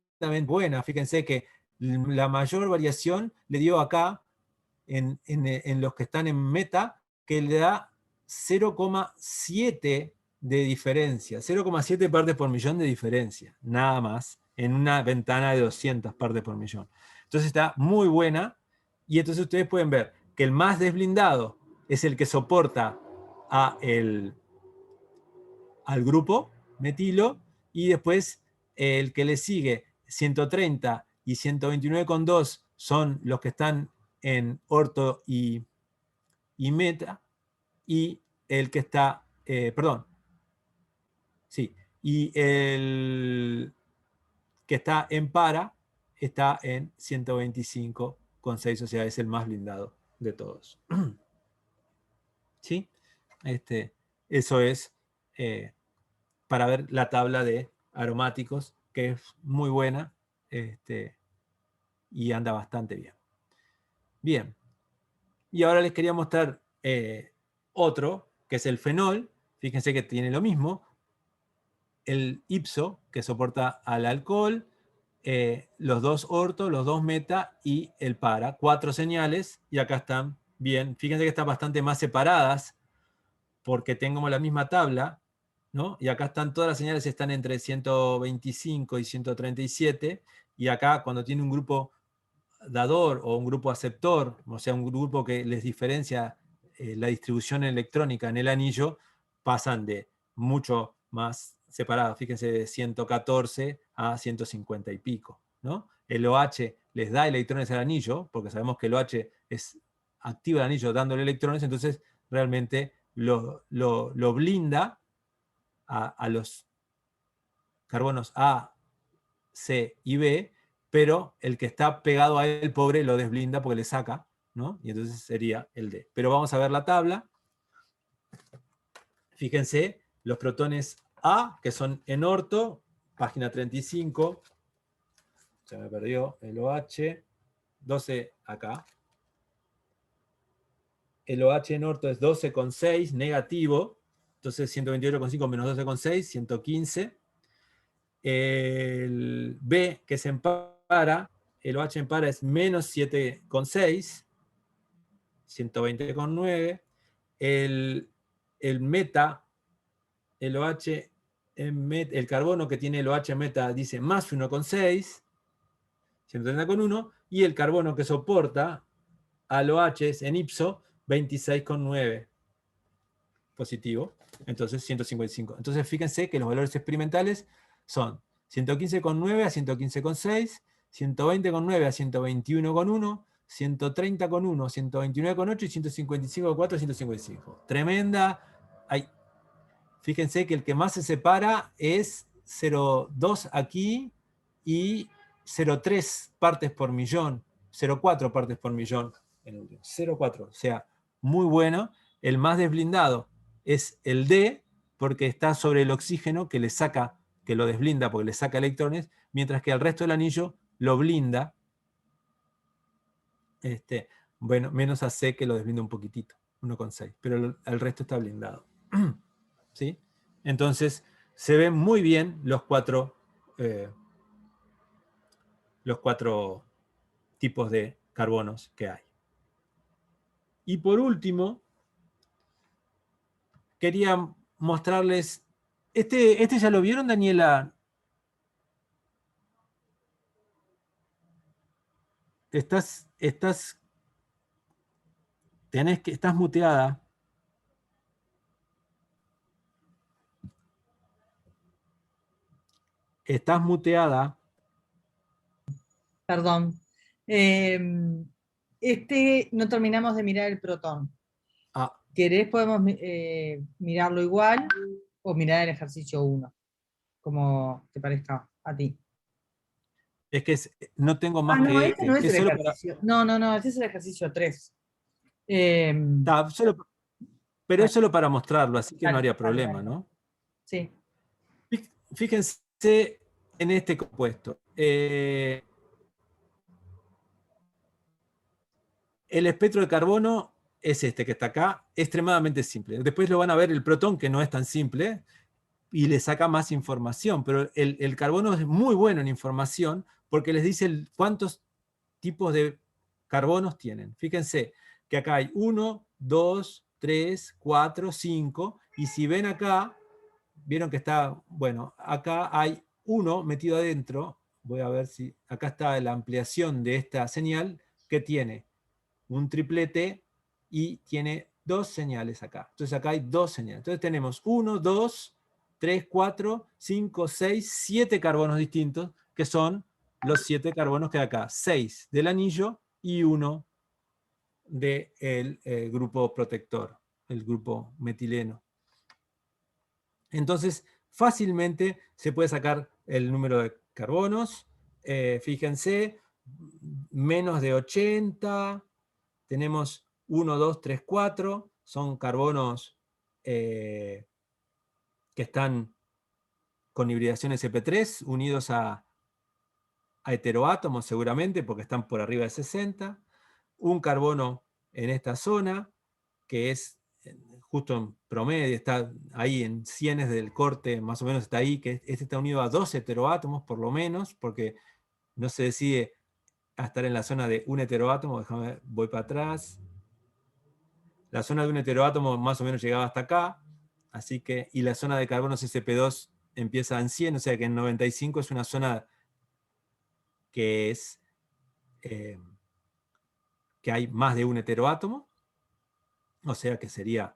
buena. Fíjense que la mayor variación le dio acá, en los que están en meta, que le da 0,7 de diferencia, 0,7 partes por millón de diferencia, nada más, en una ventana de 200 partes por millón. Entonces está muy buena, y entonces ustedes pueden ver que el más desblindado es el que soporta al grupo metilo, y después el que le sigue, 130 y 129,2 son los que están en orto y meta, y el que está, y el que está en para está en 125,6, o sea, es el más blindado de todos. ¿Sí? Eso es para ver la tabla de aromáticos, que es muy buena, y anda bastante bien. Bien. Y ahora les quería mostrar otro, que es el fenol. Fíjense que tiene lo mismo. El ipso, que soporta al alcohol, los dos orto, los dos meta y el para. 4 señales, y acá están bien. Fíjense que están bastante más separadas, porque tengo la misma tabla, ¿no? Y acá están todas las señales, están entre 125 y 137, y acá cuando tiene un grupo dador o un grupo aceptor, o sea, un grupo que les diferencia la distribución electrónica en el anillo, pasan de mucho más separados, fíjense, de 114 a 150 y pico, ¿no? El OH les da electrones al anillo, porque sabemos que el OH activa el anillo dándole electrones, entonces realmente lo blinda a los carbonos A, C y B, pero el que está pegado a él, pobre, lo desblinda porque le saca, ¿no? Y entonces sería el D. Pero vamos a ver la tabla. Fíjense, los protones A, que son en orto, página 35, se me perdió el OH, 12 acá. El OH en orto es 12,6, negativo, entonces 128,5 menos 12,6, 115. El B, que es en para, el OH en para es menos 7,6, 120,9. El meta, el OH el carbono que tiene el OH meta dice más 1,6, 130,1, y el carbono que soporta al OH es en ipso 26,9 positivo, entonces 155. Entonces fíjense que los valores experimentales son 115,9 a 115,6, 120,9 a 121,1, 130,1, 129,8 y 155,4 a 155. Tremenda. Fíjense que el que más se separa es 0,2 aquí y 0,3 partes por millón, 0,4 partes por millón en el último. 0,4, o sea, muy bueno. El más desblindado es el D, porque está sobre el oxígeno que le saca, que lo desblinda porque le saca electrones, mientras que el resto del anillo lo blinda. Bueno, menos a C que lo desblinda un poquitito, 1,6, pero el resto está blindado. ¿Sí? Entonces, se ven muy bien los cuatro tipos de carbonos que hay. Y por último, quería mostrarles, este ya lo vieron, Daniela. Estás muteada. Estás muteada. Perdón. No terminamos de mirar el protón. Ah, ¿Querés podemos mirarlo igual o mirar el ejercicio 1? Como te parezca a ti. es que no tengo más no, que este no es el solo ejercicio. No, este es el ejercicio 3. pero es solo para mostrarlo, así que no Dale, haría dale, problema, dale. ¿no? Sí. Fíjense en este compuesto. El espectro de carbono es este que está acá, extremadamente simple. Después lo van a ver el protón, que no es tan simple, y le saca más información, pero el carbono es muy bueno en información porque les dice cuántos tipos de carbonos tienen. Fíjense que acá hay 1, 2, 3, 4, 5, y si ven acá, vieron que está, bueno, acá hay uno metido adentro, voy a ver si, acá está la ampliación de esta señal, que tiene un triplete y tiene dos señales acá. Entonces acá hay dos señales. Entonces tenemos 1, 2, 3, 4, 5, 6, 7 carbonos distintos, que son los 7 carbonos que hay acá. 6 del anillo y 1 del grupo protector, el grupo metileno. Entonces, fácilmente se puede sacar el número de carbonos. Fíjense, menos de 80, tenemos 1, 2, 3, 4, son carbonos que están con hibridación sp3, unidos a heteroátomos seguramente, porque están por arriba de 60. Un carbono en esta zona, que es justo en promedio, está ahí en cienes del corte, más o menos está ahí, que este está unido a 2 heteroátomos por lo menos, porque no se decide a estar en la zona de un heteroátomo. Déjame ver, voy para atrás. La zona de un heteroátomo más o menos llegaba hasta acá. Así que, y la zona de carbonos sp2 empieza en 100, o sea que en 95 es una zona que es que hay más de un heteroátomo, o sea que sería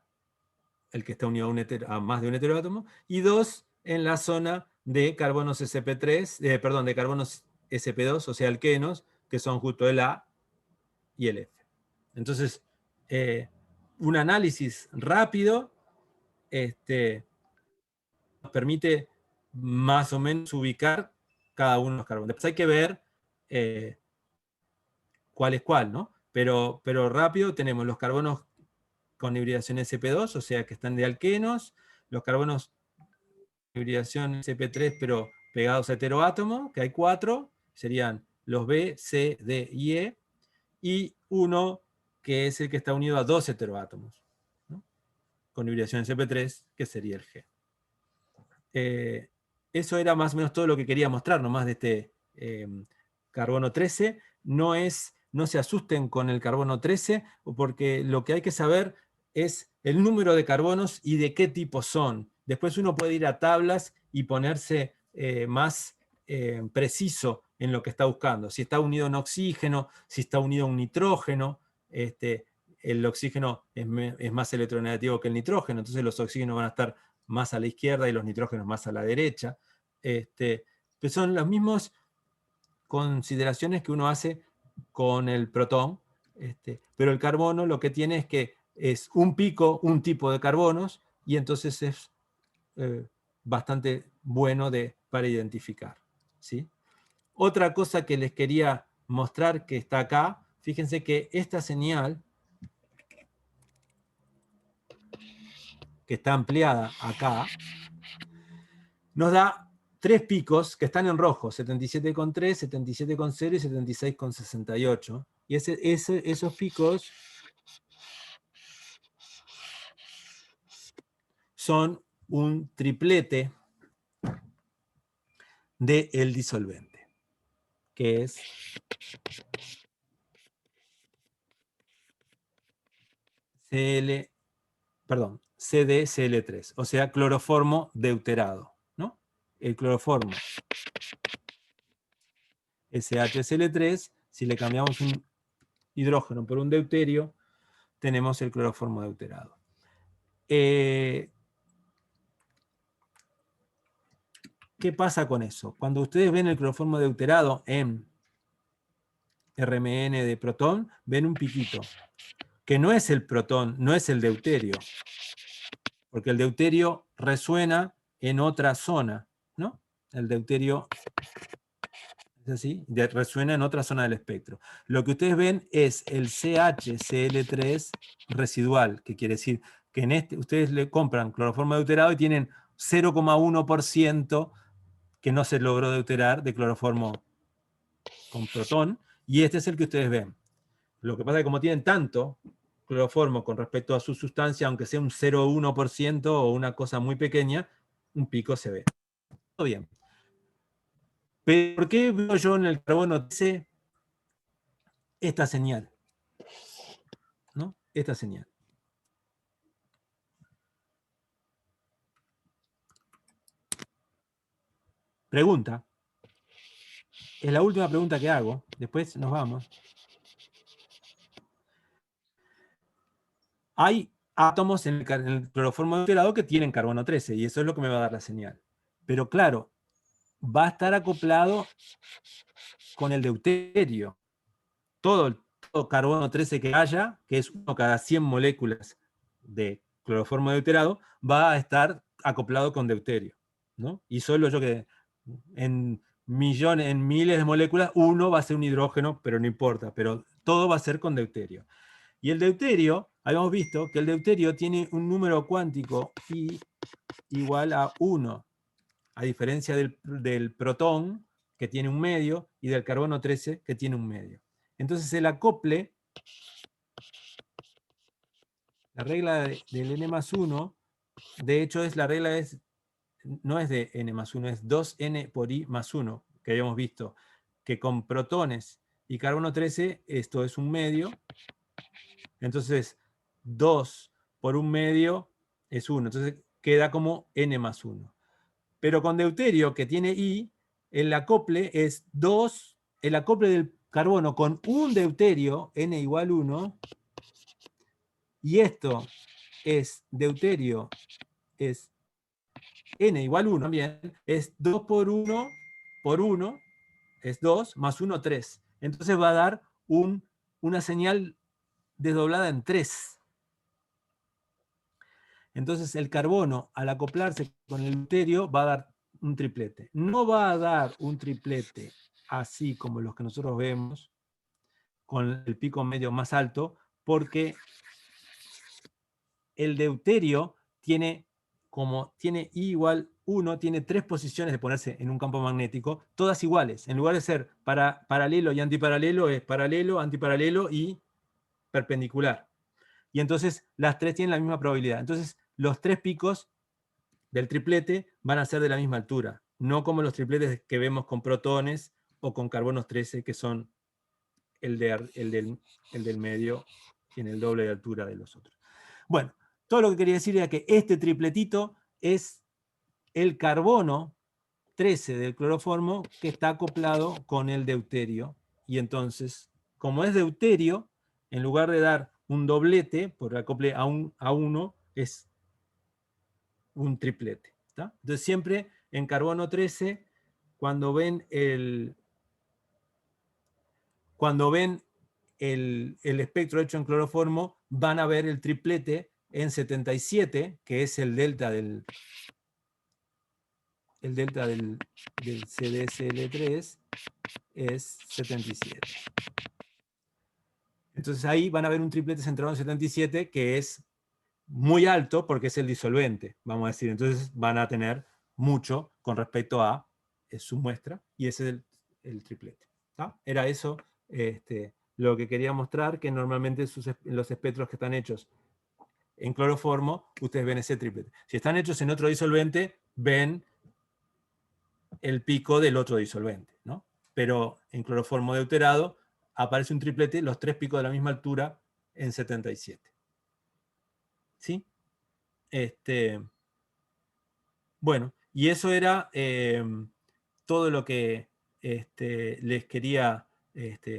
el que está unido a más de un heteroátomo, y 2 en la zona de carbonos sp3, perdón, de carbonos sp2, o sea alquenos, que son justo el A y el F. Entonces, un análisis rápido nos permite más o menos ubicar cada uno de los carbonos. Después hay que ver cuál es cuál, ¿no? Pero rápido tenemos los carbonos con hibridación sp2, o sea que están de alquenos, los carbonos con hibridación sp3 pero pegados a heteroátomo, que hay 4, serían los B, C, D y E, y uno que es el que está unido a 2 heteroátomos, ¿no? Con hibridación sp3, que sería el G. Eso era más o menos todo lo que quería mostrar, nomás de este carbono 13. No se asusten con el carbono 13, porque lo que hay que saber es el número de carbonos y de qué tipo son. Después uno puede ir a tablas y ponerse más preciso en lo que está buscando. Si está unido a un oxígeno, si está unido a un nitrógeno. El oxígeno es más electronegativo que el nitrógeno, entonces los oxígenos van a estar más a la izquierda y los nitrógenos más a la derecha. Pues son las mismas consideraciones que uno hace con el protón, pero el carbono lo que tiene es que es un pico, un tipo de carbonos, y entonces es bastante bueno para identificar, ¿sí? Otra cosa que les quería mostrar que está acá, fíjense que esta señal, que está ampliada acá, nos da 3 picos que están en rojo, 77,3, 77,0 y 76,68. Y esos picos son un triplete del disolvente, que es CDCl3, o sea, cloroformo deuterado, ¿no? El cloroformo SHCl3, si le cambiamos un hidrógeno por un deuterio, tenemos el cloroformo deuterado. ¿Qué pasa con eso? Cuando ustedes ven el cloroformo deuterado en RMN de protón, ven un piquito, que no es el protón, no es el deuterio, porque el deuterio resuena en otra zona, ¿no? El deuterio es así, resuena en otra zona del espectro. Lo que ustedes ven es el CHCl3 residual, que quiere decir que ustedes le compran cloroformo deuterado y tienen 0,1% que no se logró deuterar de cloroformo con protón, y este es el que ustedes ven. Lo que pasa es que como tienen tanto cloroformo con respecto a su sustancia, aunque sea un 0,1% o una cosa muy pequeña, un pico se ve. Todo bien. Pero ¿por qué veo yo en el carbono 13 esta señal? ¿No? Esta señal. Pregunta. Es la última pregunta que hago. Después nos vamos. Hay átomos en el cloroformo deuterado que tienen carbono 13 y eso es lo que me va a dar la señal. Pero claro, va a estar acoplado con el deuterio. Todo carbono 13 que haya, que es uno cada 100 moléculas de cloroformo deuterado, va a estar acoplado con deuterio, ¿no? Y solo yo que en millones, en miles de moléculas, uno va a ser un hidrógeno, pero no importa, pero todo va a ser con deuterio. Y el deuterio, habíamos visto que el deuterio tiene un número cuántico I igual a 1, a diferencia del protón, que tiene un medio, y del carbono 13, que tiene un medio. Entonces el acople, la regla del n+1, de hecho es la regla no es de n+1, es 2n por i más 1, que habíamos visto, que con protones y carbono 13 esto es un medio, entonces 2 por un medio es 1. Entonces queda como N+1. Pero con deuterio, que tiene I, el acople es 2, el acople del carbono con un deuterio, N igual 1, y esto es deuterio, es N igual 1 también, es 2 por 1 por 1, es 2, más 1, 3. Entonces va a dar una señal desdoblada en 3. Entonces el carbono, al acoplarse con el deuterio, va a dar un triplete. No va a dar un triplete así como los que nosotros vemos, con el pico medio más alto, porque el deuterio tiene, como tiene I igual 1, tiene 3 posiciones de ponerse en un campo magnético, todas iguales. En lugar de ser paralelo y antiparalelo, es paralelo, antiparalelo y perpendicular. Y entonces las 3 tienen la misma probabilidad. Entonces los 3 picos del triplete van a ser de la misma altura, no como los tripletes que vemos con protones o con carbonos 13, que son el del medio, tiene el doble de altura de los otros. Bueno, todo lo que quería decir era que este tripletito es el carbono 13 del cloroformo que está acoplado con el deuterio. Y entonces, como es deuterio, en lugar de dar un doblete por acople a 1, es un triplete. ¿Está? Entonces siempre en carbono 13, cuando ven el espectro hecho en cloroformo, van a ver el triplete en 77, que es el delta del CDSL3, es 77. Entonces ahí van a ver un triplete centrado en 77, que es muy alto porque es el disolvente, vamos a decir. Entonces van a tener mucho con respecto a su muestra, y ese es el triplete. ¿Tá? Era eso lo que quería mostrar, que normalmente los espectros que están hechos en cloroformo, ustedes ven ese triplete. Si están hechos en otro disolvente, ven el pico del otro disolvente, ¿no? Pero en cloroformo deuterado aparece un triplete, los 3 picos de la misma altura en 77. ¿Sí? Bueno, y eso era todo lo que les quería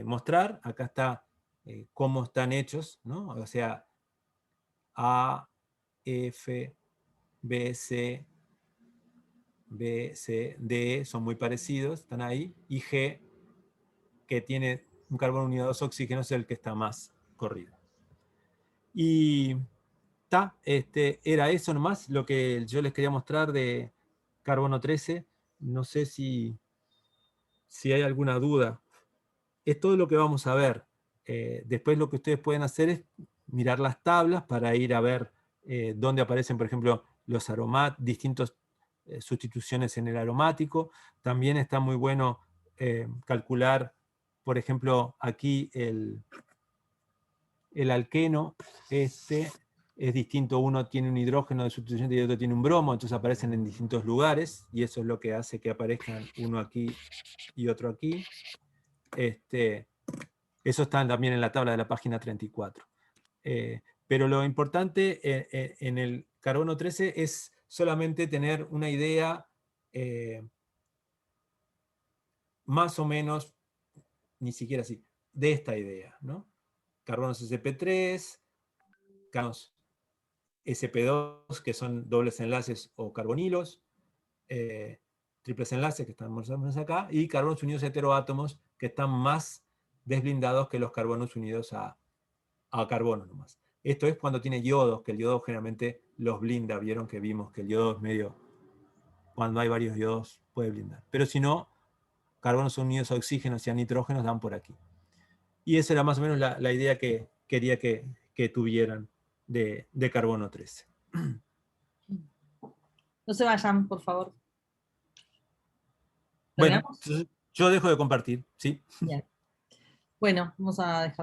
mostrar. Acá está cómo están hechos, ¿no? O sea, A, F, B, C, D son muy parecidos, están ahí, y G, que tiene un carbono unido a 2 oxígenos, es el que está más corrido. Y era eso nomás lo que yo les quería mostrar de carbono 13. No sé si hay alguna duda. Es todo lo que vamos a ver. Después lo que ustedes pueden hacer es mirar las tablas para ir a ver dónde aparecen, por ejemplo, los distintas sustituciones en el aromático. También está muy bueno calcular, por ejemplo, aquí el alqueno, es distinto, uno tiene un hidrógeno de sustitución y otro tiene un bromo, entonces aparecen en distintos lugares, y eso es lo que hace que aparezcan uno aquí y otro aquí. Eso está también en la tabla de la página 34. Pero lo importante en el carbono 13 es solamente tener una idea más o menos, ni siquiera así, de esta idea, ¿no? Carbonos sp3, carbonos sp2, que son dobles enlaces o carbonilos, triples enlaces, que están mostrando acá, y carbonos unidos heteroátomos, que están más desblindados que los carbonos unidos a carbono nomás. Esto es cuando tiene yodos, que el yodo generalmente los blinda. Vieron que vimos que el yodo es medio, cuando hay varios yodos puede blindar. Pero si no, carbonos unidos a oxígenos y a nitrógenos dan por aquí. Y esa era más o menos la idea que quería que tuvieran de carbono 13. No se vayan, por favor. Bueno, ¿Terminamos? yo dejo de compartir, ¿sí? Bien. Bueno, vamos a dejar de